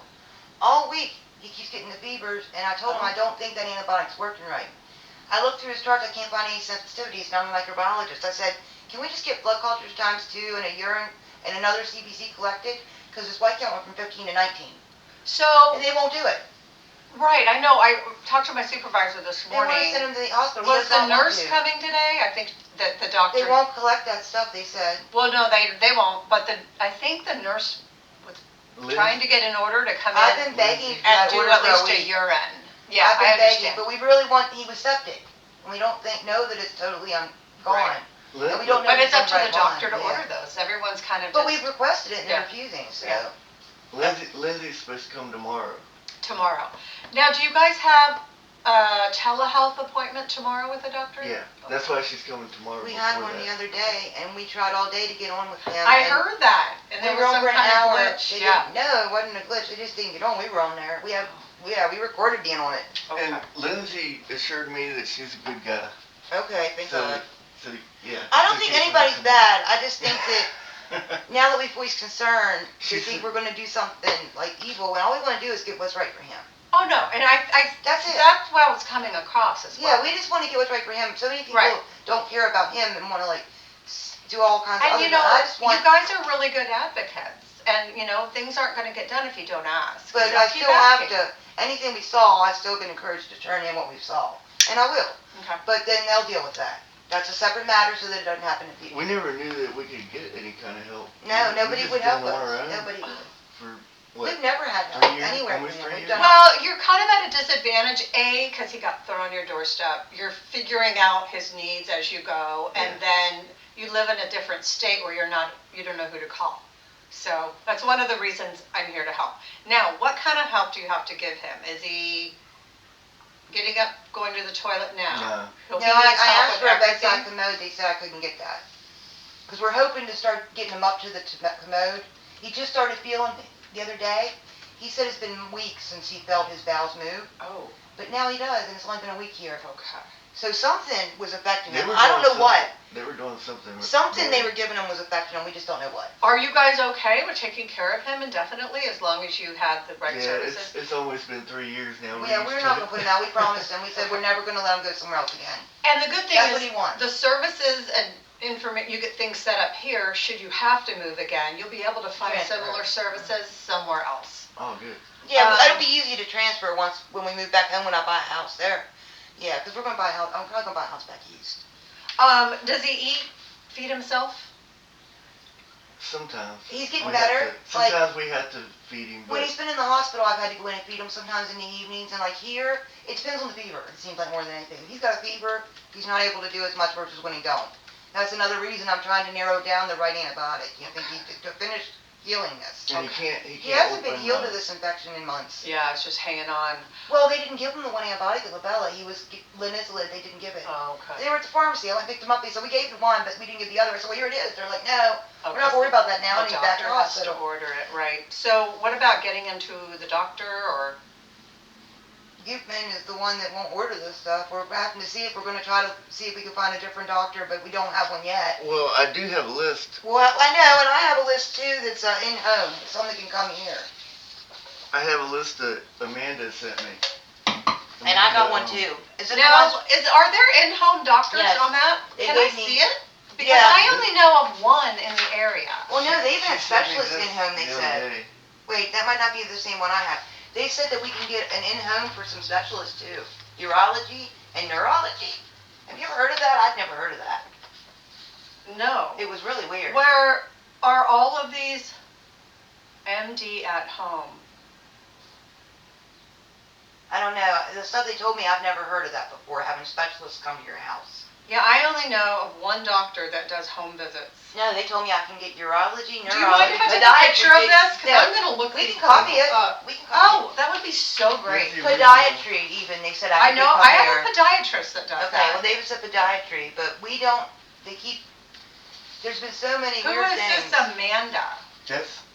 All week he keeps getting the fevers, and I told him I don't think that antibiotic's working right. I looked through his charts, I can't find any sensitivities, and I'm a microbiologist. I said, can we just get blood cultures ×2 and a urine and another CBC collected? Because his white count went from 15 to 19. So, And they won't do it. right, I know. I talked to my supervisor this They want to morning. send him to the hospital. He Was does the not want nurse to. coming today? I think that the doctor. They won't collect that stuff, they said. Well, no, they won't. But I think the nurse was trying to get an order to come I've in been begging for and that do order at for least a a week. urine. Yeah, I've been I begging, understand. but we really want, he was septic. And we don't know that it's totally gone. Right. And we don't know But if it's up to on the the right doctor to line, order yeah. those. Everyone's kind of But just we've requested it and they're Yeah. refusing, so. Yeah. Lindsay's supposed to come tomorrow. tomorrow. Now, do you guys have a telehealth appointment tomorrow with the doctor? Yeah, that's why she's coming tomorrow. We had before one the that. other day and we tried all day to get on with him. I and heard that. And We there were was on some for an kind hour. of glitch. They Yeah. didn't- No, it wasn't a glitch. They just didn't get on. We were on there. We recorded being on it. Okay. And Lindsay assured me that she's a good guy. Okay, thank God. So yeah. I don't so think she's anybody's gonna bad. I just think that come. now that we've voiced concern, they She's think a- we're going to do something like evil, when all we want to do is get what's right for him. Oh, no. And That's it. that's what I was coming across as well. Yeah, we just want to get what's right for him. So many people Right. don't care about him and want to do all kinds of And other you know, I just want, you guys are really good advocates. And, you know, things aren't going to get done if you don't ask. but So I keep still have asking. to, anything we saw, I've still been encouraged to turn in what we saw. And I will. Okay. But then they'll deal with that. That's a separate matter so that it doesn't happen in future. We never knew that we could get any kind of help. No, We nobody just would did help them on our us. own Nobody would. For what? We've never had 3 help years? anywhere. Almost 3 We've years? done Well, you're kind of at a disadvantage, A, because he got thrown on your doorstep. You're figuring out his needs as you go, and then you live in a different state where you don't know who to call. So that's one of the reasons I'm here to help. Now, what kind of help do you have to give him? Is he getting up, going to the toilet now? No. No, I asked for a everything. bedside commode. They said I couldn't get that. Because we're hoping to start getting him up to the commode. He just started feeling the other day. He said it's been weeks since he felt his bowels move. Oh, But now he does, and it's only been a week here. okay. So something was affecting They him. were I don't doing know what. They were doing something. Something they were giving him was affecting him. We just don't know what. Are you guys okay with taking care of him indefinitely as long as you have the right Yeah, services? it's almost been 3 years now. Yeah, we're not going to put him out. We promised him. We said we're never going to let him go somewhere else again. And the good thing That's is what he wants. the services and you get things set up here. Should you have to move again, you'll be able to find Transfer. similar services somewhere else. Oh, good. Yeah, but it'll be easy to transfer when we move back home when I buy a house there. Yeah, because we're gonna buy a house, I'm probably gonna buy a house back east. Does he feed himself? Sometimes. He's getting We have better, to- like- Sometimes we have to feed him, When but he's been in the hospital, I've had to go in and feed him sometimes in the evenings, and like here, it depends on the fever, it seems like more than anything. If he's got a fever, he's not able to do as much versus when he don't. That's another reason I'm trying to narrow down the right antibiotic. You think he, to finish healing this. and he He can't hasn't been open, healed of this infection in months. Yeah, it's just hanging on. Well, they didn't give him the one antibiotic, the Labella. He was linezolid. They didn't give it. Oh, okay. They were at the pharmacy. I went and picked him up. They said, we gave him one, but we didn't give the other. I said, well, here it is. They're like, no, we're not worried about that now. And The he's back in doctor the has to hospital. order it, right. So what about getting into the doctor or? Gutman is the one that won't order this stuff. We're having to see if we're going to try to see if we can find a different doctor, but we don't have one yet. well, I do have a list. Well, I know, and I have a list too that's in-home. Someone can come here. I have a list that Amanda sent me. And I got one Amanda, too. Is it the Now, ones- are there in-home doctors Yes. on that? They Can I gave me- see it? Because Yeah. I only know of one in the area. Well, no, they even had She sent me specialists this in-home, they the other said. day. Wait, that might not be the same one I have. They said that we can get an in-home for some specialists too. Urology and neurology. Have you ever heard of that? I'd never heard of that. No. It was really weird. Where are all of these MD at home? I don't know. The stuff they told me, I've never heard of that before, having specialists come to your house. Yeah, I only know of one doctor that does home visits. No, they told me I can get urology, neurology, Do you mind if I take a podiatry. picture of this? Because No, I'm going to look we these can copy it. up. We can copy Oh, that would be so great. Yes, you- Podiatry even, they said I I could know, come I here. have a podiatrist that does Okay, well, that. David said podiatry, but we don't, they keep, there's been so many Who weird is things. this Amanda?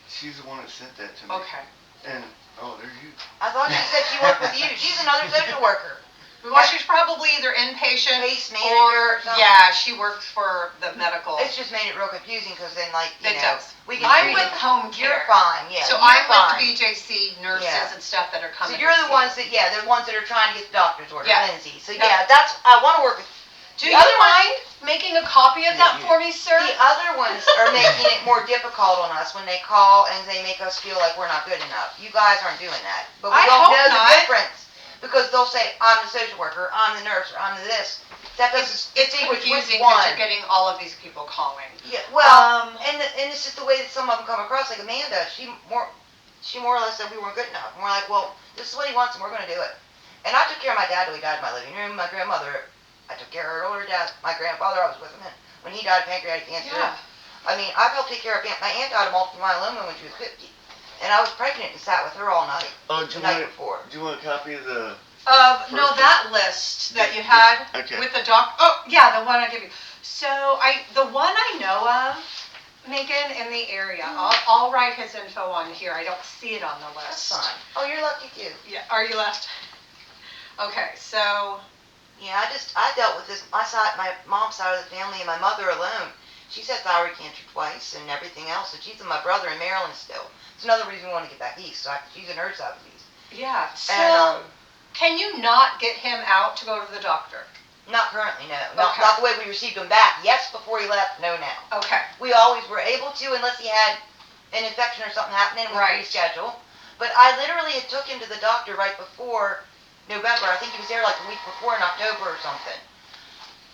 She's the one that sent that to me. Okay. And, oh, there's you. I thought she said she worked with you. She's another social worker. Well, she's probably either inpatient Case manager or something. yeah, she works for the medical. It's just made it real confusing because then, like, you It know, does. we can I'm treat with it. home You're care. fine, yeah. So you're I'm fine. with the BJC nurses Yeah. and stuff that are So coming. you're to the see ones me. that, yeah, they're the ones that are trying to get the doctor's order, Yeah. Lindsay. So Yeah. yeah, that's, I want to work with. Do the you other ones- mind making a copy of that Yeah. for me, sir? The other ones are making it more difficult on us when they call and they make us feel like we're not good enough. You guys aren't doing that. But we I don't hope know not. the difference. Because they'll say, I'm the social worker, I'm the nurse, or I'm the this. That doesn't, It's distinguish which confusing one. that you're getting all of these people calling. Yeah, well, Um, and it's just the way that some of them come across. Like Amanda, she more or less said we weren't good enough. And we're like, well, this is what he wants, and we're going to do it. And I took care of my dad till he died in my living room. My grandmother, I took care of her older dad. My grandfather, I was with him when he died of pancreatic cancer. Yeah. I mean, I've helped take care of my aunt died of multiple myeloma when she was 50, and I was pregnant and sat with her all night Oh, the night before. do you want a copy of the, No, First that list that you had Okay. with the oh, yeah, the one I give you. So the one I know of, Megan, in the area, I'll write his info on here. I don't see it on the That's list. fine. Oh, you're lucky too. Yeah, are you left? Okay, so, Yeah, I dealt with this, my mom's side of the family and my mother alone. She's had thyroid cancer twice and everything else, and she's with my brother in Maryland still. It's another reason we want to get back east. So she's in her 70s. yeah, so, And, can you not get him out to go to the doctor? not currently, no. Okay. Not the way we received him back. Yes, before he left, no now. Okay, We always were able to unless he had an infection or something happening and we Right. reschedule. But I literally had took him to the doctor right before November. I think he was there like the week before in October or something.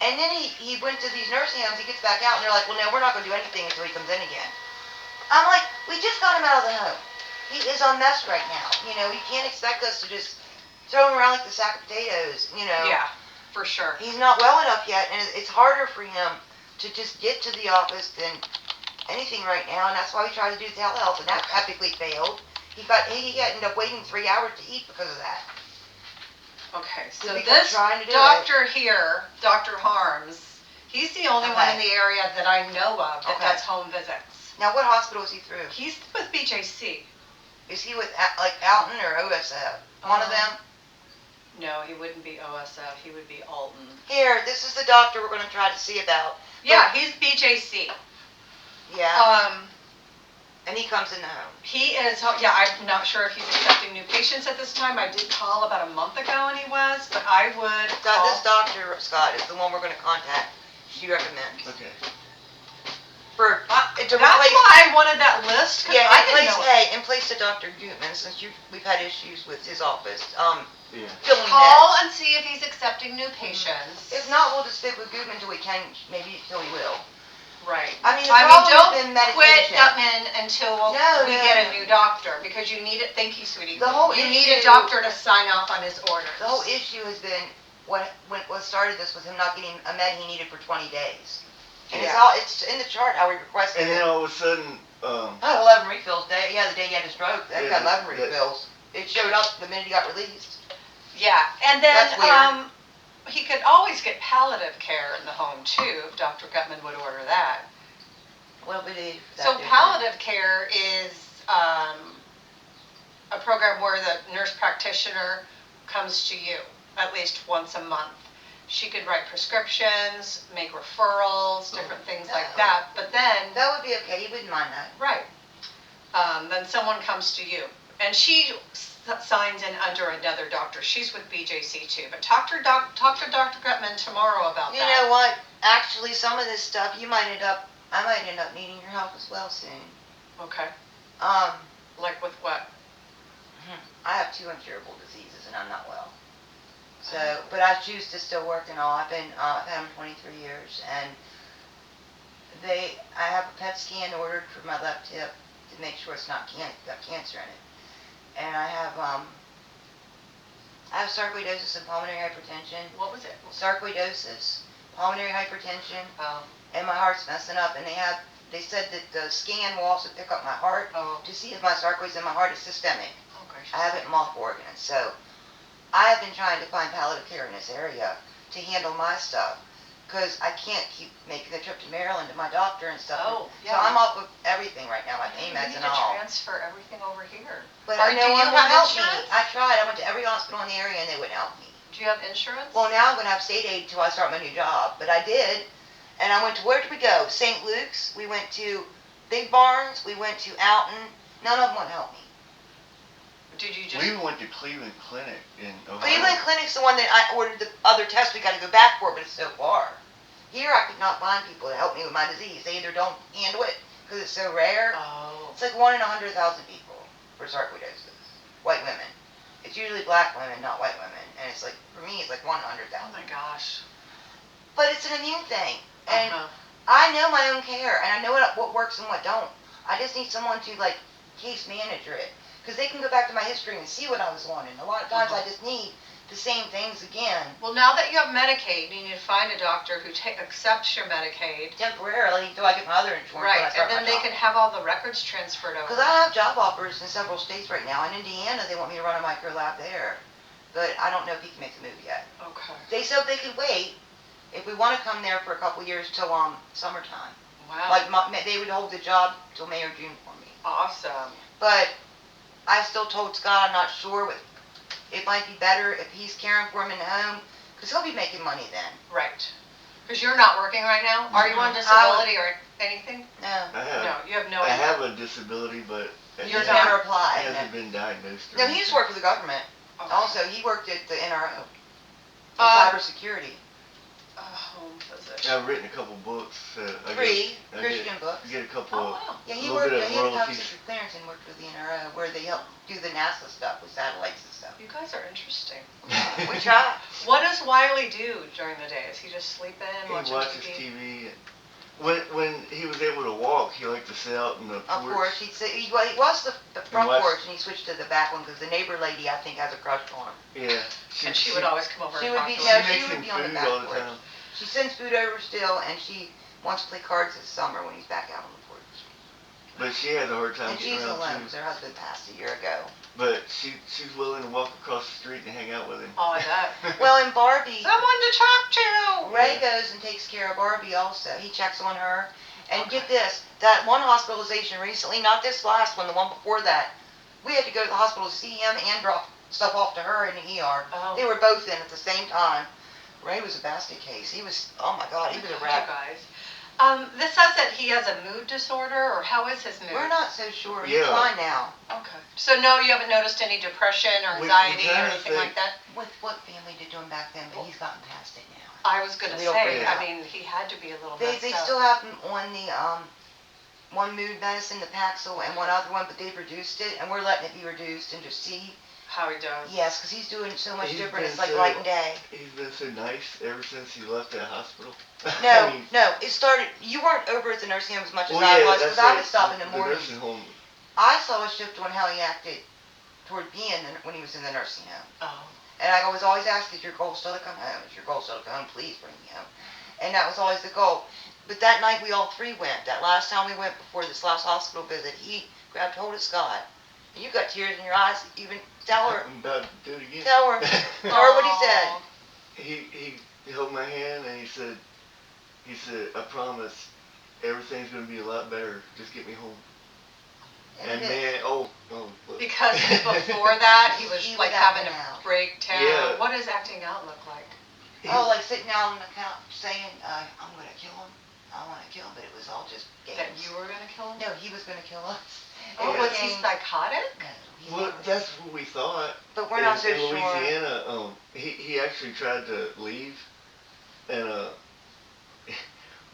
And then he went to these nursing homes, he gets back out and they're like, well, no, we're not going to do anything until he comes in again. I'm like, we just got him out of the home. He is a mess right now. You know, you can't expect us to just throw him around like the sack of potatoes, you know. yeah, for sure. He's not well enough yet, and it's harder for him to just get to the office than anything right now, and that's why we tried to do telehealth, and that epically failed. He ended up waiting 3 hours to eat because of that. Okay, so we kept this trying to do doctor here, Dr. Harms, he's the only one in Okay. the area that I know of that Okay. does home visits. Now, what hospital is he through? He's with BJC. Is he with like Alton or OSF? One of them? No, he wouldn't be OSF, he would be Alton. Here, this is the doctor we're going to try to see about. Yeah, he's BJC. Yeah, and he comes in the home. He is, yeah, I'm not sure if he's accepting new patients at this time. I did call about a month ago and he was, but I would call. This doctor, Scott, is the one we're going to contact. She recommends. okay. To That's replace, why I wanted that list, because yeah, I didn't know. in place of Dr. Gutman, since we've had issues with his office. Yeah. filling Call heads. and see if he's accepting new patients. If not, we'll just stick with Goodman until we can, maybe until he will. Right. I mean, the problem don't has been quit medication. Gutman until No, we no, get no. a new doctor, because you need it, thank you, sweetie. The whole You need a issue- doctor to sign off on his orders. The whole issue has been, what started this was him not getting a med he needed for 20 days. And it's in the chart how he requested And it. then all of a sudden, I had 11 refills the day he had his stroke. That Yeah, got 11 that- refills. It showed up the minute he got released. Yeah, and then, That's weird. he could always get palliative care in the home too, if Dr. Gutman would order that. Well, but if that So different. palliative care is, a program where the nurse practitioner comes to you at least once a month. She could write prescriptions, make referrals, different things like Oh. that, but then, That would be okay. You wouldn't mind that. right, then someone comes to you. And she signs in under another doctor. She's with BJC too, but talk to Dr. Gutman tomorrow about You that. know what? Actually, some of this stuff, I might end up needing your help as well soon. Okay, Um, like with what? I have 2 incurable diseases and I'm not well. So, but I choose to still work and all. I've had them 23 years, and I have a PET scan ordered for my left hip to make sure it's not got cancer in it. And I have sarcoidosis and pulmonary hypertension. What was it? Sarcoidosis, pulmonary hypertension, Oh, and my heart's messing up. And they said that the scan will also pick up my heart oh, to see if my sarcoidosis in my heart is systemic. okay. I have it in moth organs. So I have been trying to find palliative care in this area to handle my stuff, because I can't keep making the trip to Maryland to my doctor and stuff. Oh, yeah. So I'm off of everything right now, my pain You meds need and to all. transfer everything over here. But Or I do know you one won't have help me. insurance? I tried. I went to every hospital in the area and they wouldn't help me. Do you have insurance? Well, now I'm going to have state aid until I start my new job. But I did. And I went to, where did we go? St. Luke's. We went to Big Barnes. We went to Alton. None of them would help me. Did you just? we went to Cleveland Clinic in Ohio. Cleveland Clinic's the one that I ordered the other test we got to go back for, but it's so far. Here I could not find people to help me with my disease. They either don't handle it because it's so rare. Oh. It's like 1 in 100,000 people for sarcoidosis. White women. It's usually black women, not white women. And it's like, for me, it's like 1 in 100,000. Oh my gosh. But it's an immune thing. And Uh-huh. I know my own care, and I know what works and what don't. I just need someone to, like, case manager it. Because they can go back to my history and see what I was on. And a lot of times I just need the same things again. Well, now that you have Medicaid, you need to find a doctor who accepts your Medicaid. Temporarily until I get my other insurance. When I Right, start and then my they job. can have all the records transferred over. Because I have job offers in several states right now. In Indiana, they want me to run a micro lab there. But I don't know if he can make the move yet. Okay. They said they could wait if we want to come there for a couple years till summertime. Wow. Like they would hold the job till May or June for me. Awesome. But I still told Scott I'm not sure. But it might be better if he's caring for him in the home, because he'll be making money then. Right. Because you're not working right now? Are you on Mhm. disability or anything? No. No, you have no I idea. have a disability, but it You're He's not- never it applied. hasn't been diagnosed. or No, he used to anything. work for the government. Okay. Also, he worked at the NRO in Uh, cybersecurity. Home physician. I've written a couple books. I Free I Christian books. get a couple. Oh, wow. Yeah, he little worked. bit of He had top royalties. secret clearance and worked with the NRO, where they help do the NASA stuff with satellites and stuff. You guys are interesting. We try. What does Wiley do during the day? Is he just sleeping, He watching watches TV. When he was able to walk, he liked to sit out in the Of porch. course, he was the front watched- porch, and he switched to the back one because the neighbor lady, I think, has a crush on him. Yeah. And she would always come over She and would talk be- to She no, him. makes would him be on the food back all the porch. time. She sends food over still, and she wants to play cards this summer when he's back out on the porch. But she has a hard time And getting she's around alone too. because her husband passed a year ago. But she's willing to walk across the street and hang out with him. Oh, I bet. Well, and Barbie, Someone to talk to! Ray goes and takes care of Barbie also. He checks on her. And get Okay. this, that one hospitalization recently, not this last one, the one before that, we had to go to the hospital to see him and drop stuff off to her in the ER. Oh. They were both in at the same time. Ray was a basket case. He was, oh my God, he was a You wreck. guys. This says that he has a mood disorder, or how is his mood? We're not so sure. He's Yeah. fine now. Okay. So no, you haven't noticed any depression or We anxiety or kinda anything think- like that? With what family did to him back then, but he's gotten past it now. I was gonna We don't say, freak I out. mean, he had to be a little They messed up. still have him on the, one mood medicine, the Paxil, and one other one, but they've reduced it, and we're letting it be reduced and just see. How he does. Yes, because he's doing so much He's different. been It's like so- light and day. He's been so nice ever since he left that hospital. No, I mean, no, it started, you weren't over at the nursing home as much as well, I yeah, was, that's because I right. would stop in the The mornings. nursing home. I saw a shift on how he acted toward me when he was in the nursing home. Oh. And I was always asked, is your goal still to come home? Is your goal still to come home? Please bring me home. And that was always the goal. But that night we all three went. That last time we went before this last hospital visit, he grabbed hold of Scott. And you got tears in your eyes. Even tell her. I'm about to do it again. Tell her. Tell her what he said. Aw. He held my hand and he said, I promise everything's gonna be a lot better. Just get me home. And it is. man, look. Because before that, he was He like was having acting a out. breakdown. Yeah. What does acting out look like? Oh, like sitting out on the couch saying, I'm going to kill him. I want to kill him. But it was all just games. That you were gonna kill him? No, he was going to kill us. Oh, Yeah. was he psychotic? No, he's Well, not. that's what we thought. But we're not so in sure. Louisiana, he actually tried to leave, and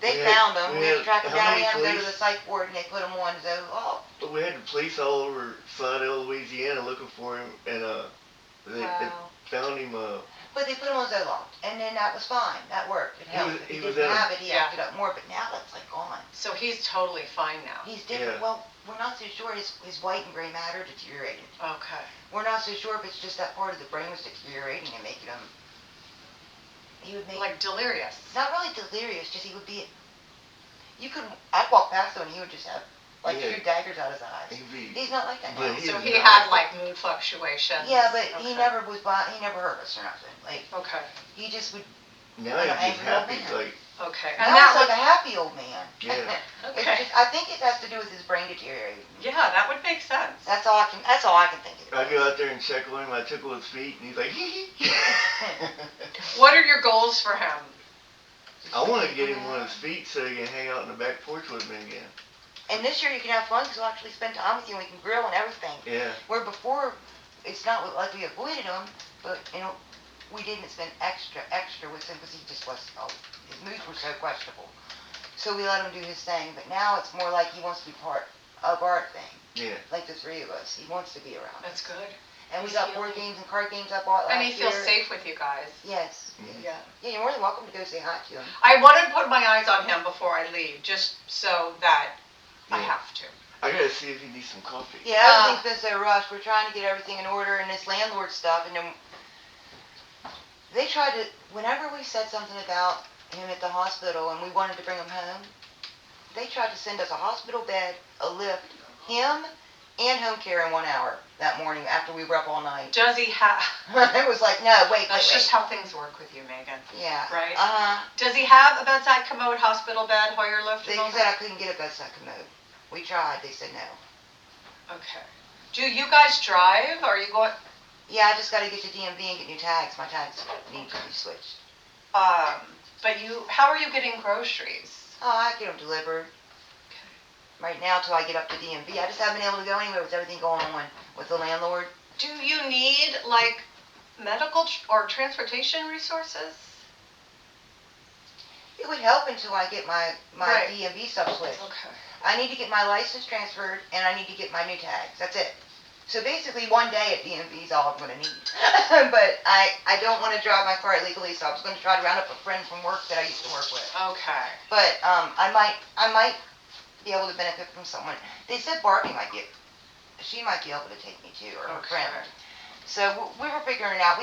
They we had- found him. We had to track him how down. We many had to go to the police- psych ward and they put him on Zoloft. we had the police all over Slidell, Louisiana, looking for him, and they Wow. found him. But they put him on Zoloft. And then that was fine. That worked. It He helped. was- If he he was didn't in a- have it, he Yeah. acted up more. But now it's like gone. So he's totally fine now. He's different. Yeah. Well, we're not so sure his white and gray matter deteriorated. Okay. We're not so sure if it's just that part of the brain was deteriorating and making him. He would make. Like delirious. Not really delirious, just he would be. I'd walk past him and he would just have like Yeah. 2 daggers out of his eyes. He'd be- He's not like that But now. he So is he not had like like mood fluctuations. Yeah, but Okay. he never hurt us or nothing. Like, Okay. he just would. Now Like he's an just angry old happy. man. Like, Okay. Now And he's that like would, a happy old man. Yeah. It's Okay. just, I think it has to do with his brain deteriorating. yeah, that would make sense. That's all I can think of. I go out there and check on him. I tickle his feet, and he's like, hee hee. What are your goals for him? I want to get him on his feet so he can hang out in the back porch with me again. And this year you can have fun because we'll actually spend time with you and we can grill and everything. Yeah. Where before, it's not like we avoided him, but we didn't spend extra with him because he just was, his moods were so questionable. So we let him do his thing, but now it's more like he wants to be part of our thing. Yeah. Like the 3 of us. He wants to be around us. That's good. And we He's got board games and card games I bought last And year. he feels safe with you guys. Yes. Yeah. Yeah, you're more than welcome to go say hi to him. I want to put my eyes on him before I leave, just so that I Yeah. have to. I gotta see if he needs some coffee. Yeah, everything's been so rushed. We're trying to get everything in order and this landlord stuff, and then they tried to, whenever we said something about him at the hospital and we wanted to bring him home, they tried to send us a hospital bed, a lift, him, and home care in 1 hour that morning after we were up all night. Does he have? It was like, no, wait. That's just how things work with you, Megan. Yeah. Right? Does Does he have a bedside commode, hospital bed, Hoyer lift? They and all said I that? couldn't get a bedside commode. We tried. They said no. Okay. Do you guys drive? Or are you going? Yeah, I just got to get to DMV and get new tags. My tags need to be switched. But how are you getting groceries? Oh, I get them delivered. Right now, till I get up to DMV. I just haven't been able to go anywhere with everything going on with the landlord. Do you need like medical or transportation resources? It would help until I get my Right. DMV stuff switched. Okay. I need to get my license transferred, and I need to get my new tags. That's it. So basically, one day at DMV is all I'm going to need. But I don't want to drive my car illegally, so I was going to try to round up a friend from work that I used to work with. Okay. But I might be able to benefit from someone. They said Barbie she might be able to take me too, or her Okay. friend. So we were figuring it out.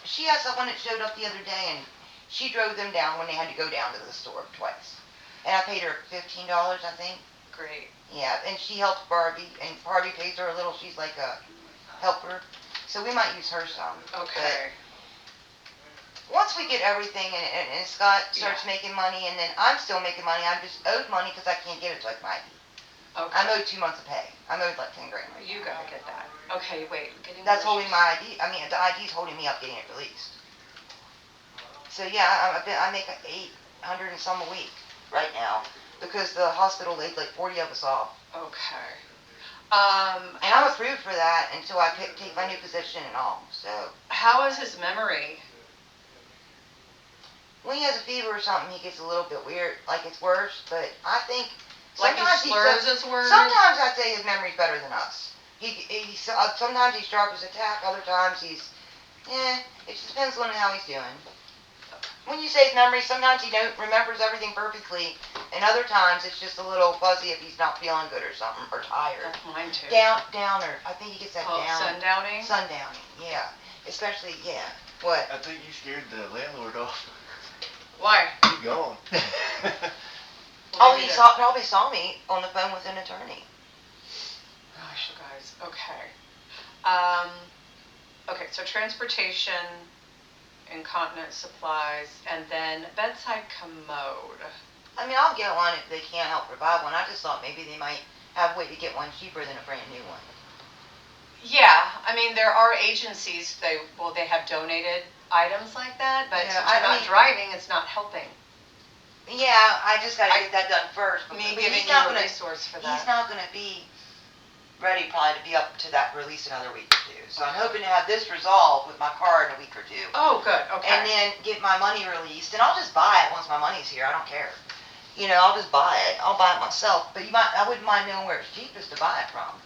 She had someone that showed up the other day, and she drove them down when they had to go down to the store twice. And I paid her $15, I think. Great. Yeah, and she helps Barbie, and Barbie pays her a little. She's like a helper. So we might use her some. Okay. But once we get everything, and Scott starts making money, and then I'm still making money, I'm just owed money because I can't get it to like my ID. Okay. I'm owed 2 months of pay. I'm owed like 10 grand. You gotta get that. Okay, wait. That's holding my ID. I mean, the ID's holding me up getting it released. So yeah, I make like 800 and some a week right now because the hospital laid like 40 of us off. Okay. And I'm approved for that until I take my new position and all. So How is his memory? when he has a fever or something, he gets a little bit weird, like it's worse. But I think Like he sometimes slurs his words? Sometimes I'd say his memory's better than us. Sometimes he's sharp as a tack, other times he's, it just depends on how he's doing. When you say his memory, sometimes he remembers everything perfectly, and other times it's just a little fuzzy if he's not feeling good or something, or tired. That's mine too. Downer. I think he gets that Oh, sundowning? Sundowning, yeah. Especially, What? I think you scared the landlord off. Why? He's gone. Oh, he probably saw me on the phone with an attorney. Gosh, you guys. Okay. Okay, so transportation, incontinence supplies, and then bedside commode. I mean, I'll get one if they can't help provide one. I just thought maybe they might have a way to get one cheaper than a brand new one. Yeah, I mean, there are agencies, they have donated items like that, but since you're not driving, it's not helping. Yeah, I just gotta get that done first. Me giving you a resource for that. He's not gonna be ready probably to be up to that for at least another week or two. So I'm hoping to have this resolved with my car in a week or two. Oh, good, okay. And then get my money released, and I'll just buy it once my money's here. I don't care. I'll just buy it. I'll buy it myself. But I wouldn't mind knowing where it's cheapest to buy it from.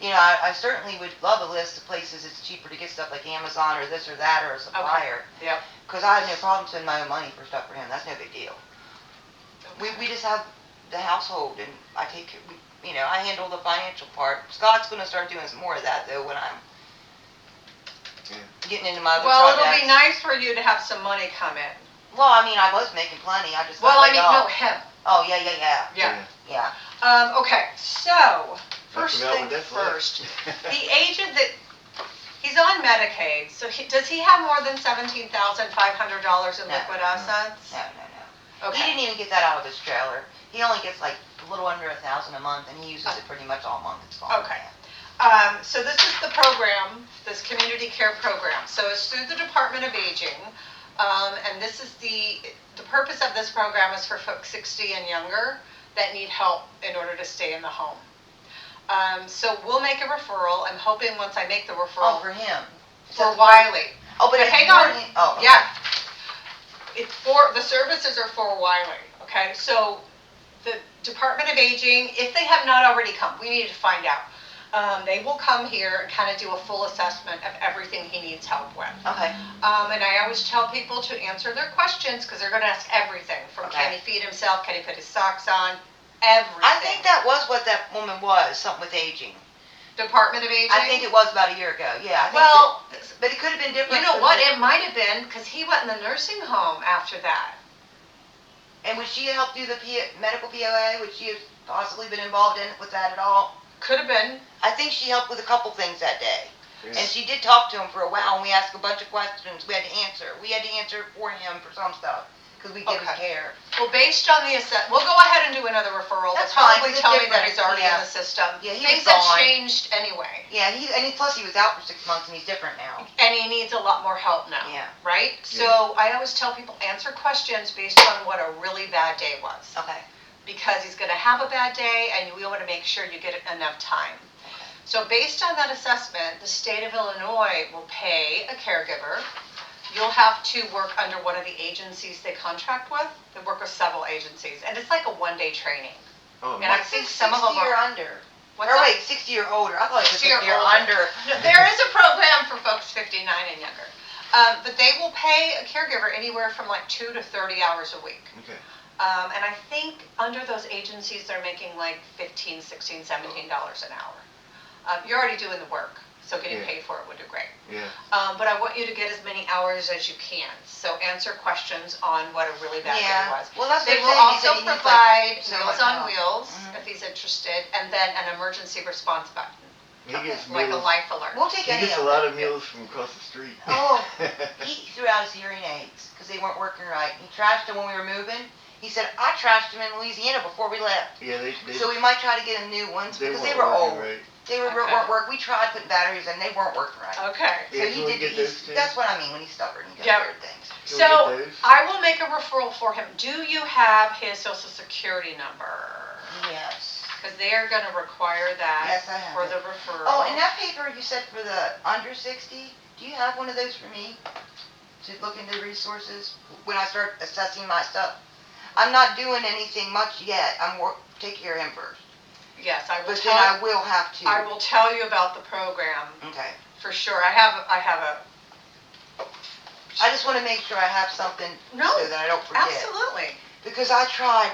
I certainly would love a list of places it's cheaper to get stuff like Amazon or this or that or a supplier. Okay. Yep. Because I have no problem spending my own money for stuff for him. That's no big deal. Okay. We just have the household, and I take I handle the financial part. Scott's going to start doing some more of that though when I'm getting into my other projects. It'll be nice for you to have some money come in. Well, I mean, I was making plenty. I just him. Oh yeah. Okay, so first forgot thing what that's first, the agent that he's on Medicaid, so does he have more than $17,500 in liquid assets? No. Okay. He didn't even get that out of his trailer. He only gets like a little under $1,000 a month, and he uses it pretty much all month. It's gone. Okay. So this is the program, this community care program. So it's through the Department of Aging, and this is the purpose of this program is for folks 60 and younger that need help in order to stay in the home. So we'll make a referral. I'm hoping once I make the referral. Oh, for him. For Wiley. Oh, but hang on. Oh, yeah. The services are for Wiley. Okay. So the Department of Aging, if they have not already come, we need to find out. They will come here and kind of do a full assessment of everything he needs help with. Okay. And I always tell people to answer their questions because they're going to ask everything from can he feed himself, can he put his socks on, everything. I think that was what that woman was, something with aging. Department of Aging? I think it was about a year ago, yeah. But it could have been different. You know what, it might have been because he went in the nursing home after that. And would she help do the medical POA? Would she have possibly been involved in with that at all? Could have been. I think she helped with a couple things that day. Yeah. And she did talk to him for a while, and we asked a bunch of questions we had to answer. We had to answer for him for some stuff, because we give his care. Well, based on the we'll go ahead and do another referral. That's They'll fine, probably it's tell me that different, he's already in the system. Yeah, he Things was have gone. changed anyway. Yeah, plus he was out for 6 months, and he's different now. And he needs a lot more help now. Yeah. Right? Yeah. So I always tell people answer questions based on what a really bad day was. Okay. Because he's going to have a bad day, and we want to make sure you get enough time. So based on that assessment, the state of Illinois will pay a caregiver. You'll have to work under one of the agencies they contract with. They work with several agencies, and it's like a one-day training. Oh, And I think some of them 60 or are under. What's Or that? wait, 60 or older. I thought it was 60 or 60 or older. under. No, there is a program for folks 59 and younger. But they will pay a caregiver anywhere from like 2 to 30 hours a week. Okay. And I think under those agencies, they're making like $15, $16, $17 an hour. You're already doing the work, so getting paid for it would do great. Yeah. But I want you to get as many hours as you can. So answer questions on what a really bad day was. Well, that's They what will I'm saying. also provide so Meals much on help. Wheels Mhm. if he's interested, and then an emergency response button, He gets like a meals. life alert. We'll take He any gets a of lot it. of meals from across the street. Oh, he threw out his hearing aids because they weren't working right. He trashed them when we were moving. He said, I trashed them in Louisiana before we left. Yeah, they So we might try to get him new ones because they weren't were working old. right. They weren't working. We tried putting batteries in, they weren't working right. Okay. So Yeah, he can we did. get those too? That's what I mean when he's stubborn. He does Yep. weird things. Can we So get those? I will make a referral for him. Do you have his social security number? Yes. Because they are going to require that Yes, I have for it. the referral. Oh, and that paper you said for the under 60, do you have one of those for me to look into resources when I start assessing my stuff? I'm not doing anything much yet. Take care of him first. Yes, I will But then tell, I will have to. I will tell you about the program Okay. for sure. I have a. I just want to make sure I have something No, so that I don't forget. absolutely. Because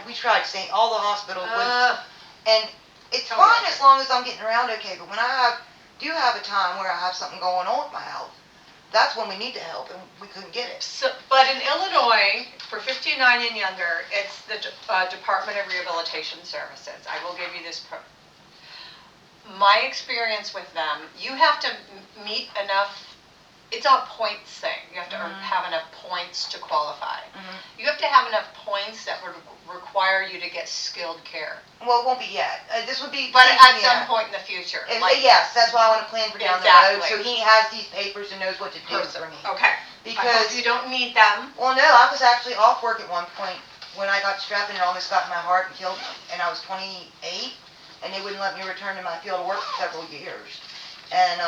we tried saying all the hospitals Uh, and it's tell me fine about as it. long as I'm getting around okay, but when I do have a time where I have something going on with my health, that's when we need the help and we couldn't get it. So, but in Illinois, for 59 and younger, it's the Department of Rehabilitation Services. I will give you this my experience with them, you have to meet enough, it's a points thing. You have to have enough points to qualify. You have to have enough points that would require you to get skilled care. Well, it won't be yet. This would be. But at some point in the future. Yes, that's why I want to plan for down the road. So he has these papers and knows what to do for me. Okay. Because I hope you don't need them. Well, no, I was actually off work at one point when I got strep and it almost got in my heart and killed me. And I was 28, and they wouldn't let me return to my field of work for several years. And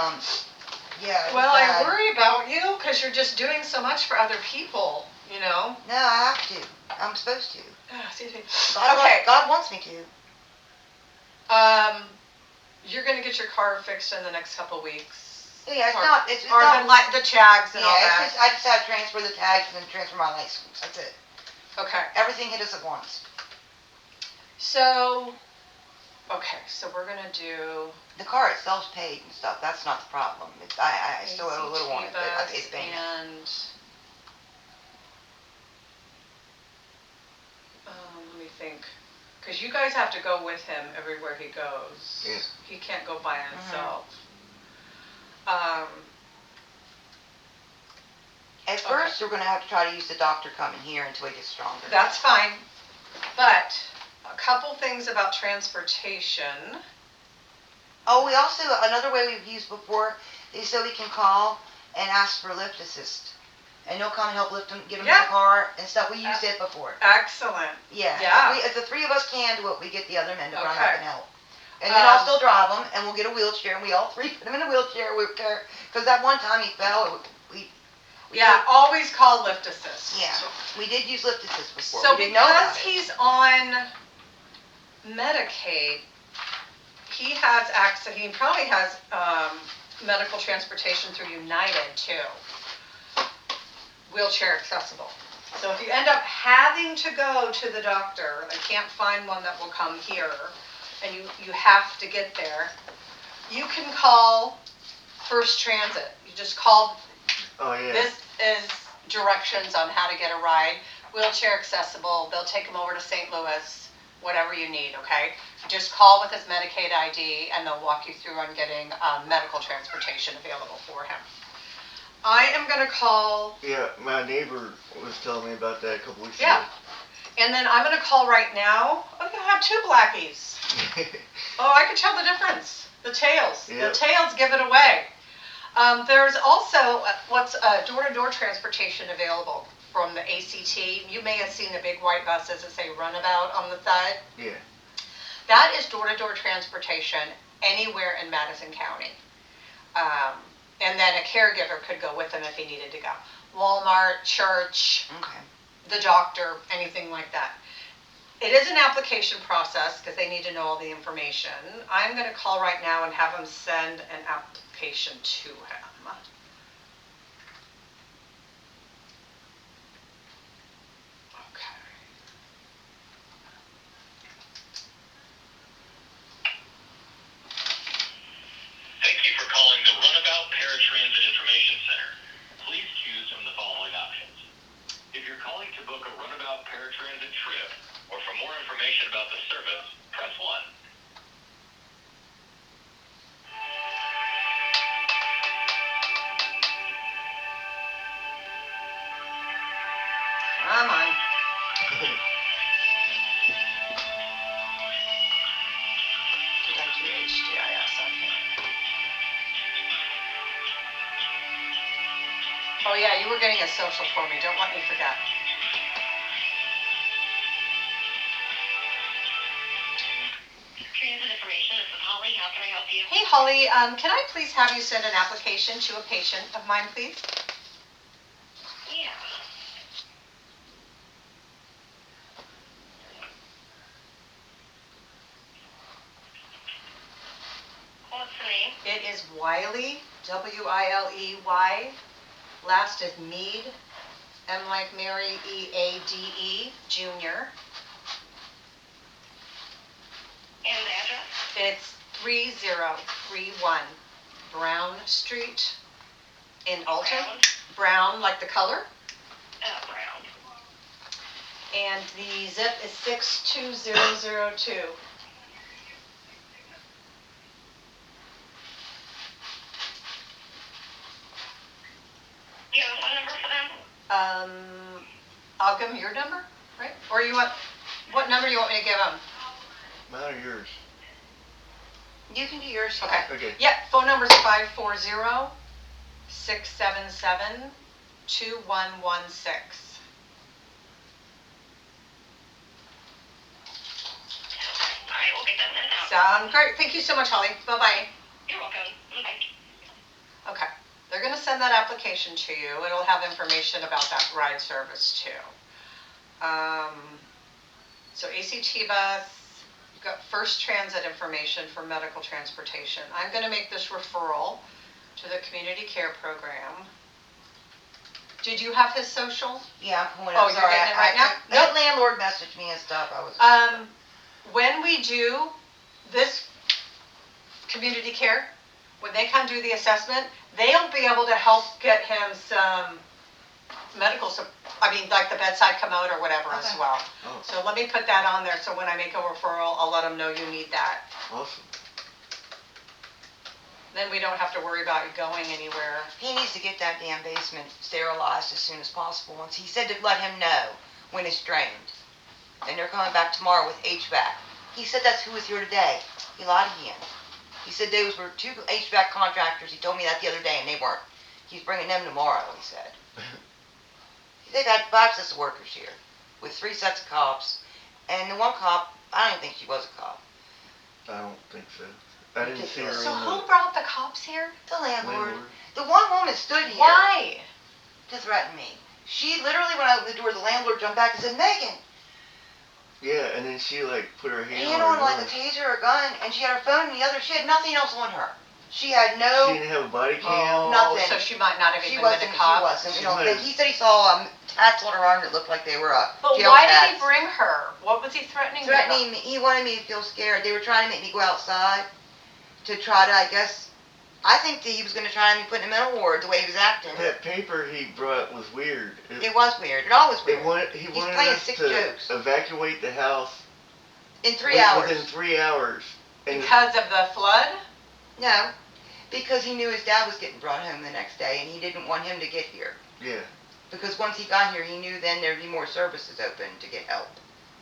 yeah. Well, I worry about you because you're just doing so much for other people. You know. No, I have to. I'm supposed to. Okay. God wants me to. You're gonna get your car fixed in the next couple weeks. Yeah, it's or not. The tags and all that. I just had to transfer the tags and then transfer my license. That's it. Okay. Everything hit us at once. So, okay, so we're gonna do. The car itself's paid and stuff. That's not the problem. I still owe a little on it, but I paid the payment. And let me think, because you guys have to go with him everywhere he goes. Yeah. He can't go by himself. At first, we're going to have to try to use the doctor coming here until he gets stronger. That's fine, but a couple things about transportation. Oh, we also, another way we've used before is so we can call and ask for lift assist. And they'll come and help lift them, get them in the car and stuff. We used it before. Excellent. Yeah. Yeah. If the three of us can do it, we get the other men to run up Okay. and help. And then I'll still drive them, and we'll get a wheelchair, and we all three put him in a wheelchair. Because that one time he fell, always call lift assist. Yeah, we did use lift assist before. So we didn't know about because it. he's on Medicaid, he has access. He probably has medical transportation through United too, wheelchair accessible. So if you end up having to go to the doctor, they can't find one that will come here, and you have to get there, you can call First Transit. You just call. Oh, yeah. This is directions on how to get a ride. Wheelchair accessible. They'll take him over to St. Louis, whatever you need, okay? Just call with his Medicaid ID and they'll walk you through on getting medical transportation available for him. I am going to call. Yeah, my neighbor was telling me about that a couple weeks ago. Yeah. And then I'm going to call right now. Oh, you have two blackies. Oh, I can tell the difference. The tails. Yep. The tails give it away. There's also what's door-to-door transportation available from the ACT. You may have seen the big white buses that say runabout on the side. Yeah. That is door-to-door transportation anywhere in Madison County. And then a caregiver could go with them if he needed to go. Walmart, church, the doctor, anything like that. It is an application process because they need to know all the information. I'm going to call right now and have them send an application to him. Okay. Thank you for calling the Runabout Paratransit Information Center. Please choose from the following options. If you're calling to book a Runabout Paratransit trip, or for more information about the service, press 1. Come on. Did I do HDIS on here? Oh yeah, you were getting a social for me. Don't let me forget. Transit information, this is Holly. How can I help you? Hey Holly, can I please have you send an application to a patient of mine, please? Yeah. is Wiley, Wiley. Last is Meade, M like Mary, EADE, Jr. And the address? It's 3031 Brown Street in Alton. Brown, like the color. Brown. And the zip is 62002. You have a phone number for them? I'll give them your number, right? Or you want, what number do you want me to give them? Mine or yours? You can do yours. Okay. Okay. Yep, phone number is 540-677-2116. All right, we'll get that sent out. Sound great. Thank you so much, Holly. Bye-bye. You're welcome. Bye. Okay, they're gonna send that application to you. It'll have information about that ride service too. So ACT bus, you've got First Transit information for medical transportation. I'm gonna make this referral to the community care program. Did you have his social? Yeah, I'm pulling Oh, up. you're Sorry, getting it right now? That landlord messaged me and stuff. I was. When we do this community care, when they come do the assessment, they'll be able to help get him some medical, like the bedside commode or whatever as Okay. well. Oh, So let me put that on there, so when I make a referral, I'll let them know you need that. awesome. Then we don't have to worry about you going anywhere. He needs to get that damn basement sterilized as soon as possible. Once he said to let him know when it's drained, and they're coming back tomorrow with HVAC. He said that's who was here today. He lied again. He said those were 2 HVAC contractors. He told me that the other day, and they weren't. He's bringing them tomorrow. He said. They've had 5 sets of workers here, with 3 sets of cops, and the one cop, I don't think she was a cop. I don't think so. I didn't see her So on who brought the cops here? The the landlord. landlord. The one woman stood here Why? to threaten me. She literally, when I opened the door, the landlord jumped back and said, "Megan." Yeah, and then she like put her hand Hand on on her like a gun. taser or a gun, and she had her phone in the other. She had nothing else on her. She had no. She didn't have a body cam. Oh, Nothing. so she might not have She even wasn't. been a cop. She wasn't. She You know, might have- he said he saw tats on her arm that looked like they were But jail why did tats. he bring her? What was he threatening me about? Threatening me. He wanted me to feel scared. They were trying to make me go outside to try to, I guess. I think that he was going to try and put him in a mental ward the way he was acting. That paper he brought was weird. It was weird. It always weird. He He's wanted playing us sick to jokes. evacuate the house In 3 hours. within 3 hours. And Because of the flood? No, because he knew his dad was getting brought home the next day, and he didn't want him to get here. yeah, Because once he got here, he knew then there'd be more services open to get help,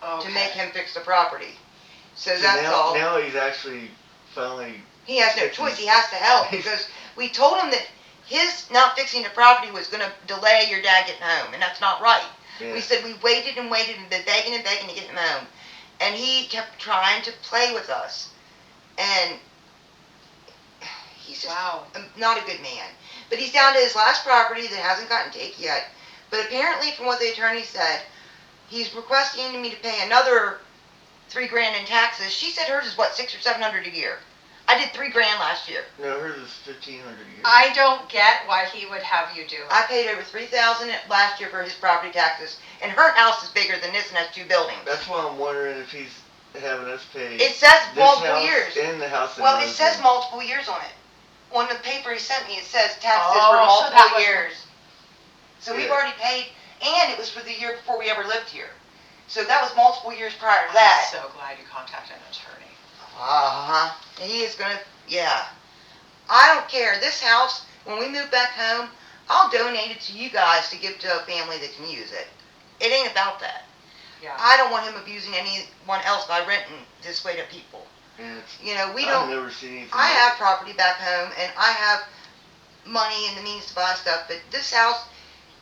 Okay. to make him fix the property. So that's all. now he's actually finally. He has no choice. He has to help because we told him that his not fixing the property was going to delay your dad getting home, and that's not right. Yeah. We said we waited and waited and been begging and begging to get him home, and he kept trying to play with us, and he's just not a good man. But he's down to his last property that hasn't gotten taken yet. But apparently, from what the attorney said, he's requesting me to pay another $3,000 in taxes. She said hers is what, $600 or $700 a year. I did $3,000 last year. No, hers is $1,500 a year. I don't get why he would have you do it. I paid over $3,000 last year for his property taxes, and her house is bigger than this and has 2 buildings. That's why I'm wondering if he's having us pay. It says this multiple house years. and the house. That Well, he it lives says in. multiple years on it. On the paper he sent me, it says taxes Oh, for so multiple that was- years. So we've Yeah. already paid, and it was for the year before we ever lived here. So that was multiple years prior to that. I'm so glad you contacted an attorney. Uh-huh. He is gonna, yeah. I don't care. This house, when we move back home, I'll donate it to you guys to give to a family that can use it. It ain't about that. Yeah. I don't want him abusing anyone else by renting this way to people. Yeah, it's- You know, we I've don't, never seen anything. I like have property back home, and I have money and the means to buy stuff, but this house,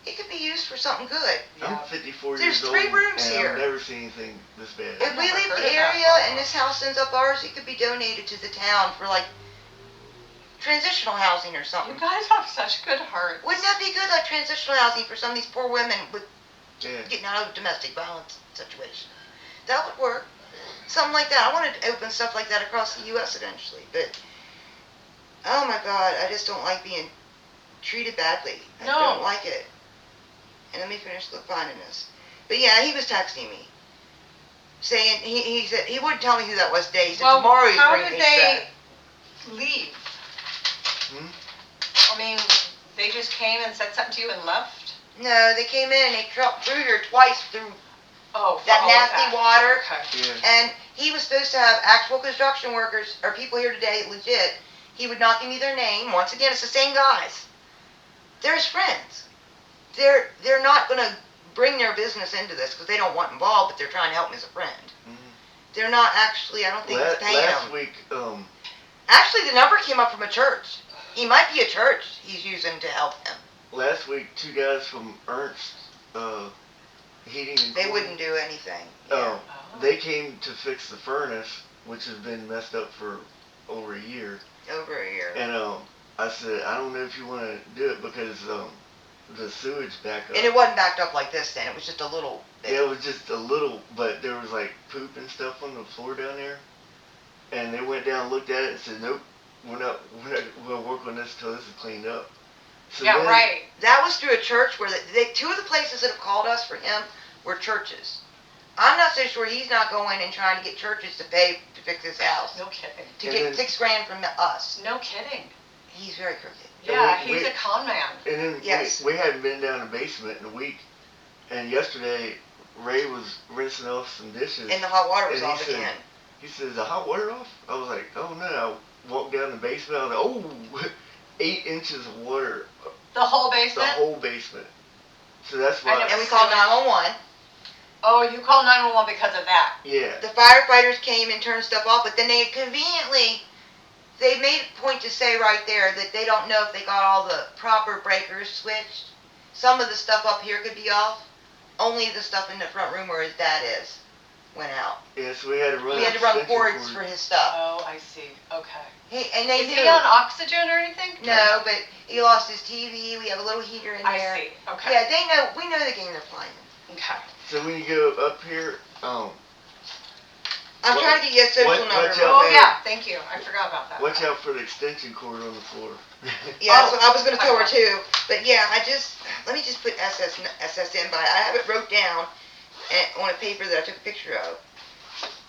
it could be used for something good. I'm Yeah. 54 There's years old. 3 rooms and here. I've never seen anything this bad. If we never leave heard the of that area before. and this house ends up ours, it could be donated to the town for like transitional housing or You something. guys have such good hearts. Wouldn't that be good, like transitional housing for some of these poor women with Yeah. getting out of a domestic violence situation? That would work. Something like that. I wanted to open stuff like that across the U.S. eventually, but Oh my God, I just don't like being treated badly. I No. don't like it. And let me finish finding this. But yeah, he was texting me, saying he said he wouldn't tell me who that was today. He said Well, tomorrow he's how bringing did me they stuff. leave? Hmm? I mean, they just came and said something to you and left? No, they came in and they dropped through here twice through Oh, for that all of nasty that. water. Okay. Yeah. And he was supposed to have actual construction workers or people here today, legit. He would not give me their name. Once again, it's the same guys. They're his friends. They're not going to bring their business into this because they don't want involved, but they're trying to help him as a friend. Mhm. They're not actually, I don't think he's paying Last them. week, Actually, the number came up from a church. He might be a church he's using to help him. last week, 2 guys from Ernst Heating and They Cooling, wouldn't do anything. Oh, they came to fix the furnace, which has been messed up for over a year. Over a year. And I said, I don't know if you want to do it because the sewage back up. And it wasn't backed up like this then. It was just a little bit. Yeah, it was just a little, but there was like poop and stuff on the floor down there. And they went down, looked at it, and said, nope, we're not going to work on this till this is cleaned up. So Yeah, then, right. That was through a church where two of the places that have called us for him were churches. I'm not so sure he's not going and trying to get churches to pay to fix his house. No kidding. To get $6,000 from us. No kidding. He's very crooked. Yeah, And he's a con man. And then Yes. we hadn't been down the basement in a week. And yesterday, Ray was rinsing off some dishes. And the hot water was and off again. He says, the hot water off? I was like, oh no. I walked down the basement. I was like, oh, 8 inches of water. The whole The basement? whole basement. So that's why. And we called 911. Oh, you called 911 because of that? Yeah. The firefighters came and turned stuff off, but then they conveniently, they made a point to say right there that they don't know if they got all the proper breakers switched. Some of the stuff up here could be off. Only the stuff in the front room where his dad is went out. Yeah, so we had to run. We had to run extension cords for his stuff. Oh, I see. Okay. And they Is knew. he on oxygen or anything? No, but he lost his TV. We have a little heater in there. I see. Okay. Yeah, they know. We know the game they're playing. Okay. So when you go up here, I'm What- trying to get you a social what- number. what's real up? Oh, quick. yeah. Thank you. I forgot about that. watch out for the extension cord on the floor. Yeah, that's Oh, what I was going to tell her I- too. But yeah, let me just put SSN by. I have it wrote down on a paper that I took a picture of.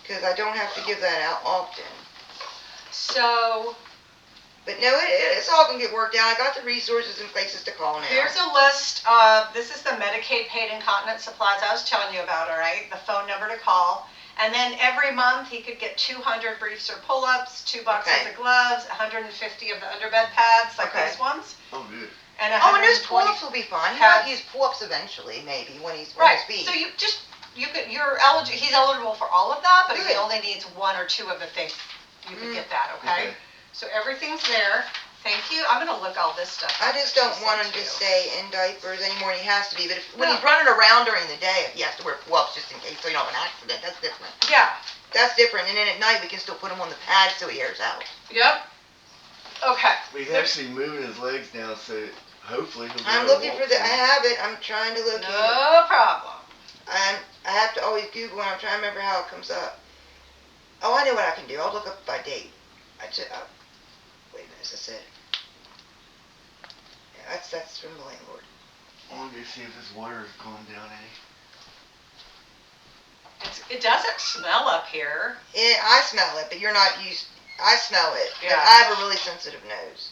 Because I don't have to give that out often. So, But no, it's all going to get worked out. I got the resources and places to call now. here's a list of, this is the Medicaid paid incontinence supplies I was telling you about, all right? The phone number to call. And then every month he could get 200 briefs or pull-ups, 2 boxes Okay. of gloves, 150 of the underbed pads, like Okay. these ones. Oh, good. And Oh, and those 120 pull-ups will be fine. He pads. might use pull-ups eventually, maybe, when he's on Right, his feet. so you're eligible, he's eligible for all of that, but if he Good. only needs 1 or 2 of the things, you can get that, okay? Okay. So everything's there. Thank you. I'm gonna look all this stuff I up just that don't she want sent him to you. stay in diapers anymore, and he has to be. But when No. he's running around during the day, he has to wear pull-ups just in case so you don't have an accident. That's different. Yeah, That's different. And then at night we can still put him on the pad so he airs out. yep. Okay. He's There's actually moving his legs now, so hopefully he'll be I'm able to looking walk for the. I some. have it. I'm trying to locate it. no problem. I have to always Google and I'm trying to remember how it comes up. Oh, I know what I can do. I'll look up by date. Wait a minute, is this it? Yeah, that's from the landlord. I want to see if this water has gone down any. It doesn't smell up here. I smell it, but you're not used. I smell it. But Yeah. I have a really sensitive nose.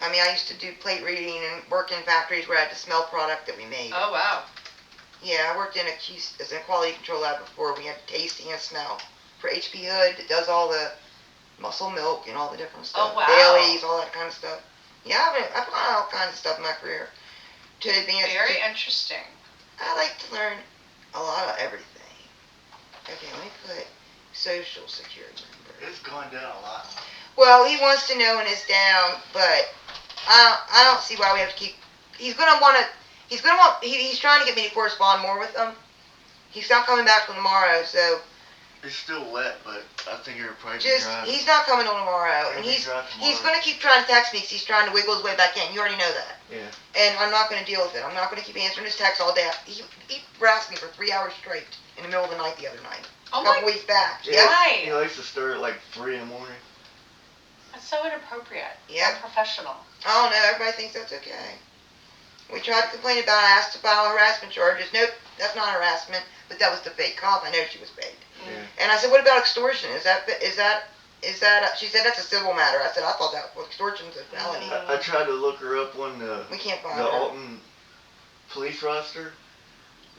I mean, I used to do plate reading and work in factories where I had to smell product that we made. Oh, wow. Yeah, I worked in as a quality control lab before. We had to taste and smell. For HP Hood, that does all the muscle milk and all the different stuff. Oh, wow. Dailies, all that kind of stuff. Yeah, I've done all kinds of stuff in my career. To advance. Very interesting. I like to learn a lot of everything. Okay, let me put social security number. It's gone down a lot. Well, he wants to know when it's down, but I don't see why we have to keep. He's trying to get me to correspond more with him. He's not coming back till tomorrow, so It's still wet, but I think it'll probably be just dry. he's not coming till tomorrow, and It'll be dry he's tomorrow. gonna keep trying to text me because he's trying to wiggle his way back in. You already know that. Yeah. And I'm not gonna deal with it. I'm not gonna keep answering his texts all day. He harassed me for 3 hours straight in the middle of the night the other night. Oh, A couple my. weeks back. Yeah. Why? He likes to start at like 3 in the morning. That's so inappropriate. Yep. Unprofessional. Oh no, everybody thinks that's okay. We tried to complain about it, asked to file harassment charges. Nope, that's not harassment, but that was the fake cop. I know she was fake. Yeah. And I said, what about extortion? Is that, she said, that's a civil matter. I said, I thought that, well, extortion's a felony. I tried to look her up on We can't find the her. Alton police roster.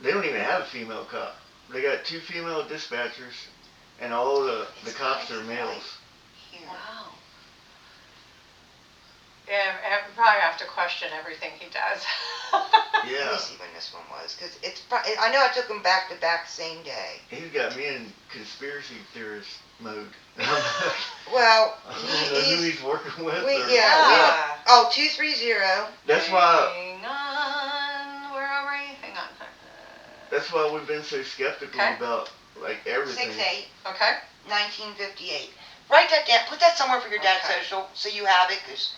They don't even have a female cop. They got 2 female dispatchers, and all the cops are males. Here. Wow. Yeah, we probably have to question everything he does. Let Yeah. me see when this one was, because I know I took them back to back same day. He's got me in conspiracy theorist mode. Well, I don't know who he's working with. Yeah. Oh, 230. That's why. Hang on. Where are we? Hang on. That's why we've been so skeptical Okay. about like everything. 68, Okay. 1958. Write that down. Put that somewhere for your dad's Okay. social, so you have it, because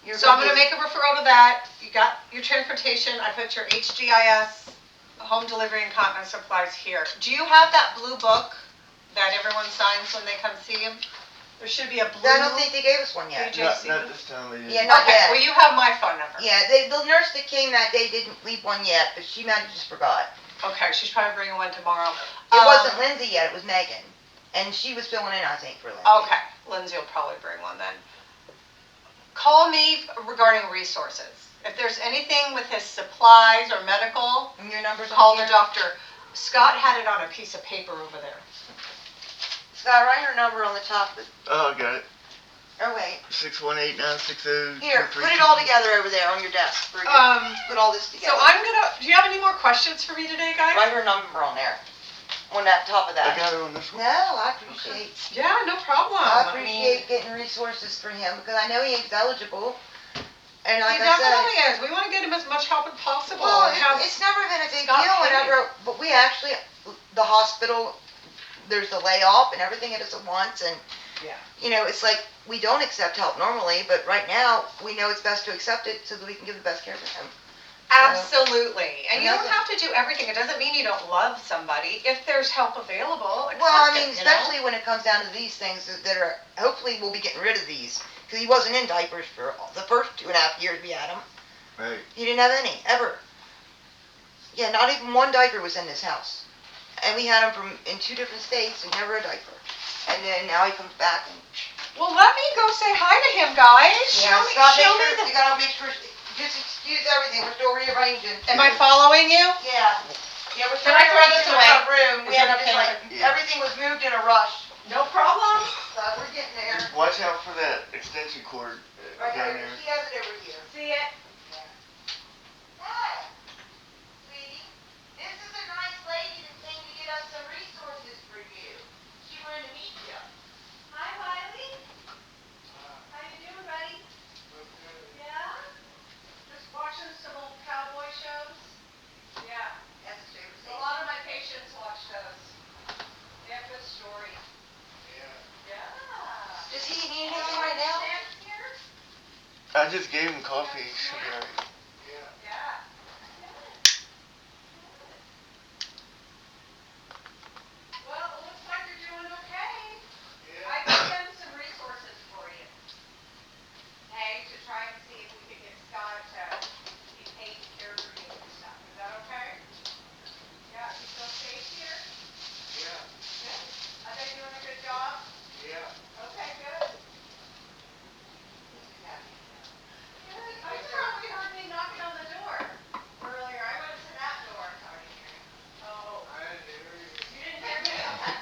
you're. So I'm going to make a referral to that. You got your transportation. I put your HGIS, home delivery and continence supplies here. Do you have that blue book that everyone signs when they come see him? There should be a blue. I don't think they gave us one yet. Not this time of year. Yeah, not Okay, yet. well you have my phone number. Yeah, the nurse that came that day didn't leave one yet, but she might have just forgot. Okay, she's probably bringing one tomorrow. It wasn't Lindsay yet, it was Megan. And she was filling in, I think, for Lindsay. Okay, Lindsay will probably bring one then. Call me regarding resources. If there's anything with his supplies or medical, And your number's on call here? the doctor. Scott had it on a piece of paper over there. Scott, write her number on the top. Oh, I got it. Oh, wait. 618-960. Here, put it all together over there on your desk. Put all this So together. do you have any more questions for me today, guys? Write her number on there. On that top of I that. got it on this one. No, I appreciate. Yeah, no problem. I appreciate getting resources for him because I know he ain't eligible. And like He I said, definitely is. We want to get him as much help as possible. well, and have it's never been a big Scott deal paid. whenever, but we actually, the hospital, there's a layoff and everything hit us at once and, Yeah. you know, it's like, we don't accept help normally, but right now, we know it's best to accept it so that we can give the best care to him. Absolutely. And you don't Another- have to do everything. It doesn't mean you don't love somebody. If there's help available, accept Well, I it, mean, you know? especially when it comes down to these things that are, hopefully we'll be getting rid of these. Because he wasn't in diapers for the first 2.5 years we had him. Right. He didn't have any, ever. Yeah, not even one diaper was in this house. And we had him in 2 different states and never a diaper. And then now he comes back and... Well, let me go say hi to him, guys. Yeah, show Scott, me you gotta make sure, just excuse everything, we're still rearranging. Am I following you? Yeah. Yeah, we're still Can I throw this rearranging away? our room. We Is it had to okay? just like, Yeah. everything was moved in a rush. No problem. So we're getting there. Just watch out for that extension cord Right down there, there. she has it over here. See it? Hey, sweetie, this is a nice lady that came to get us some resources for you. She wanted to meet you. Hi, Wiley. How you doing, buddy? Yeah? Just watching some old cowboy shows? Yeah. That's a favorite A thing. lot of my patients watch those. They have good stories. Yeah. Does he need anything right now? Snacks here? I just gave him coffee. Should be alright. Yeah. Well, it looks like you're doing okay. I can send some resources for you. Okay, to try and see if we can get Scott to be taking care of you and stuff. Is that okay? Yeah, you feel safe here? Good. Are they doing a good job? Okay, good. Good. I probably heard me knocking on the door earlier. I went to that door. Oh. You didn't hear me? Okay.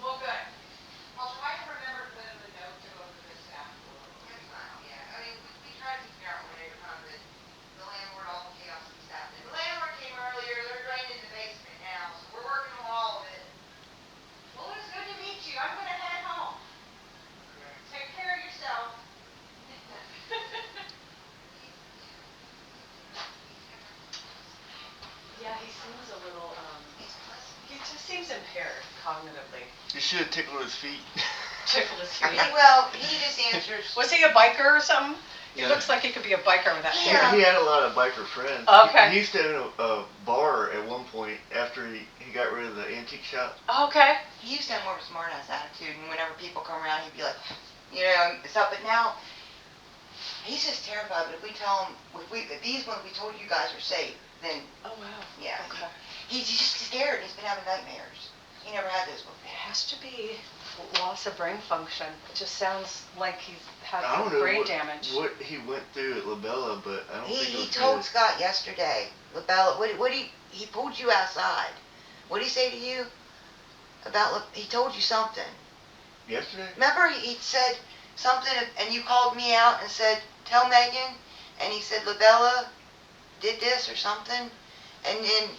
Well, good. I'll try to remember to put in the note to go over this staff. That's fine, yeah. I mean, we try to figure out when they come, but the landlord, all the chaos and stuff. And the landlord came earlier, they're drained in the basement now, so we're working on all of it. Well, it was good to meet you. I'm gonna head home. Take care of yourself. Yeah, he seems a little, he just seems impaired cognitively. You should have tickled his feet. Tickled his feet. Well, he just answers. Was he a biker or something? He Yeah. looks like he could be a biker with that He, hair. he had a lot of biker friends. Okay. He used to own a bar at one point after he got rid of the antique shop. Okay. He used to have more of a smart ass attitude, and whenever people come around, he'd be like, you know, and stuff, but now, he's just terrified, but if we tell him, if these ones we told you guys are safe, then, Oh, wow. yeah. Okay. He's just scared, he's been having nightmares. He never had those It before. has to be loss of brain function. It just sounds like he's had I don't some know brain damage. what he went through at LaBella, but I don't think it He was told good. Scott yesterday, LaBella, he pulled you outside. What'd he say to you? He told you something. Yesterday? Remember, he said something, and you called me out and said, tell Megan, and he said LaBella did this or something, and then,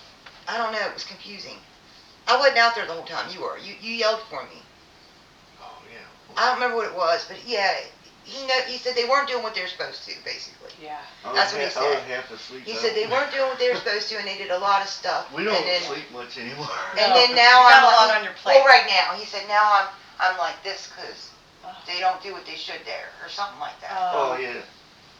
I don't know, it was confusing. I wasn't out there the whole time, you were. You yelled for me. Oh, yeah. I don't remember what it was, but yeah, he said they weren't doing what they were supposed to, basically. Yeah. That's what he I said. was half asleep. He said they weren't doing what they were supposed to, and they did a lot of stuff. We don't and then, sleep much anymore. And No, then now you've got I'm a lot like, on your plate. well, right now, he said now I'm like this because Oh. they don't do what they should there, or something like that. Oh, yeah.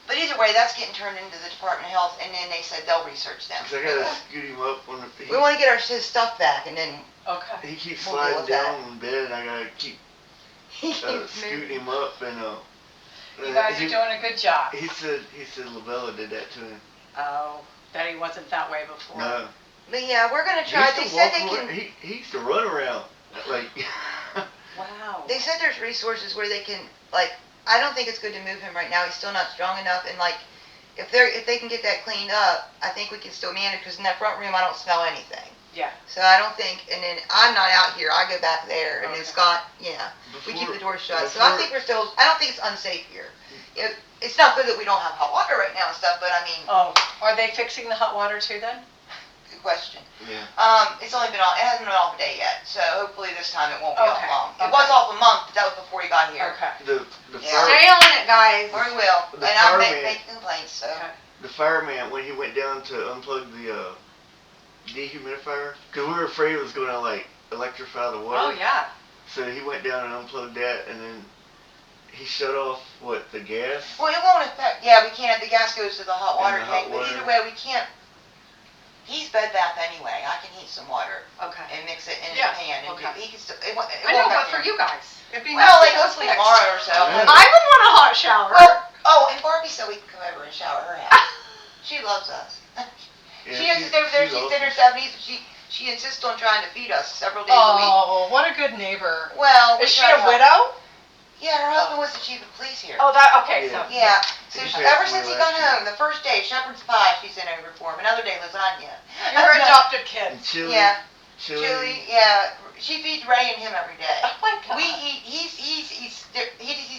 But either way, that's getting turned into the Department of Health, and then they said they'll research them. Because I gotta scoot him up on the. We want to get his stuff back, and then Okay. He keeps We'll deal sliding with that. down in bed, and I gotta keep he keeps scooting moving. him up, and You guys are doing a good job. He said LaBella did that to him. Oh, that he wasn't that way before. No. But yeah, we're gonna He try. used to They said walk they around- can. He used to run around like. Wow. They said there's resources where they can, like, I don't think it's good to move him right now. He's still not strong enough, and like, if they can get that cleaned up, I think we can still manage. Because in that front room, I don't smell anything. Yeah. So I don't think. And then I'm not out here. I go back there, and then Okay. Scott, yeah, we keep Before- the door shut. So I think we're still. I don't think it's unsafe here. It's not good that we don't have hot water right now and stuff, but I mean, Oh, are they fixing the hot water too then? good question. Yeah. It hasn't been off a day yet, so hopefully this time it won't be off Okay, long. It okay. was off a month, but that was before he got here. Okay. The Yeah. Stay on it, guys. Or he will, The and I'm fireman- making complaints, so. Okay. the fireman, when he went down to unplug the dehumidifier, because we were afraid it was going to like electrify the water. Oh, yeah. So he went down and unplugged that, and then he shut off the gas. Well, it won't affect, yeah, we can't, the gas goes to the hot And water the hot tank, but water. either way, we can't. He's bed bath anyway, I can heat some water Okay. and mix it in Yeah, a pan, and okay. he can still, it won't I know, affect but for him. you guys. It'd be Well, nice like, to hopefully fix. tomorrow or so. Yeah. I would want a hot shower. Oh, and Barbie said we can come over and shower her house. She loves us. Yeah, She has to stay over there, she's in her 70s, but she insists on trying to feed us several days a week. Oh, what a good neighbor. Well, we Is she try a to help. widow? Yeah, her husband was the chief of police here. Oh, that, okay, so. Yeah, so He she, passed ever away since he last got year. home, the first day, shepherd's pie she sent over for him, another day lasagna. You're adopted And kids. chili. Yeah, Chili. Chili, yeah, she feeds Ray and him every day. Oh, my God. We eat, he's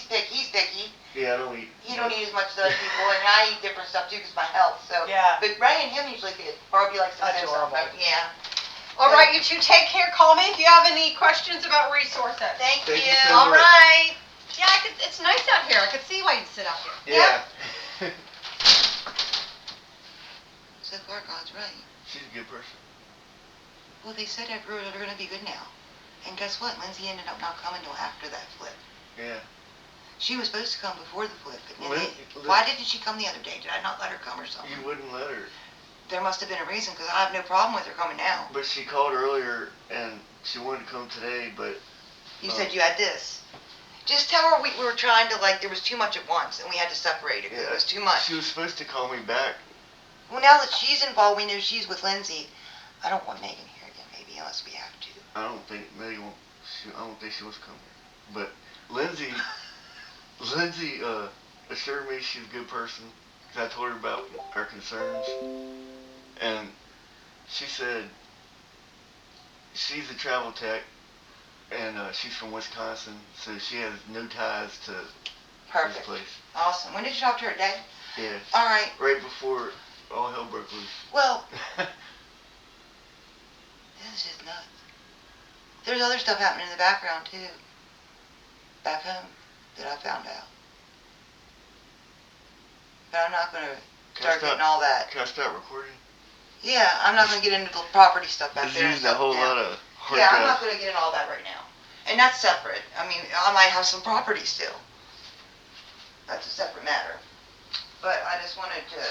picky. Yeah, I don't eat. He don't eat as much as other people, and I eat different stuff too because my health, so. Yeah. But Ray and him usually get, Barbie likes to send Adorable. stuff, yeah. All right, you two take care. Call me if you have any questions about resources. Thank Thank you. you so All much. right. Yeah, it's nice out here. I could see why you sit out here. Yeah. So far, God's right. She's a good person. Well, they said they're gonna be good now. And guess what? Lindsay ended up not coming till after that flip. Yeah. She was supposed to come before the flip, but then Lin- why didn't she come the other day? Did I not let her come or something? You wouldn't let her. There must have been a reason, because I have no problem with her coming now. But she called earlier and she wanted to come today, but You said you had this. Just tell her we were trying to, like, there was too much at once, and we had to separate it, 'cause it was too much. she was supposed to call me back. Well, now that she's involved, we know she's with Lindsay. I don't want Megan here again, maybe, unless we have to. I don't think Megan won't. I don't think she wants to come here. But Lindsay assured me she's a good person. 'Cause I told her about our concerns, and she said she's a travel tech, and she's from Wisconsin, so she has no ties to this Perfect. place. Awesome. When did you talk to her today? Yeah, All right. right before all hell broke loose. Well, this is just nuts. There's other stuff happening in the background, too. Back home, that I found out. But I'm not going to start getting all that. Can I start recording? Yeah, I'm not going to get into the property stuff back It's there. and using a stuff whole now. lot of hard Yeah, I'm drive. not going to get into all that right now. And that's separate. I mean, I might have some property still. That's a separate matter. But I just wanted to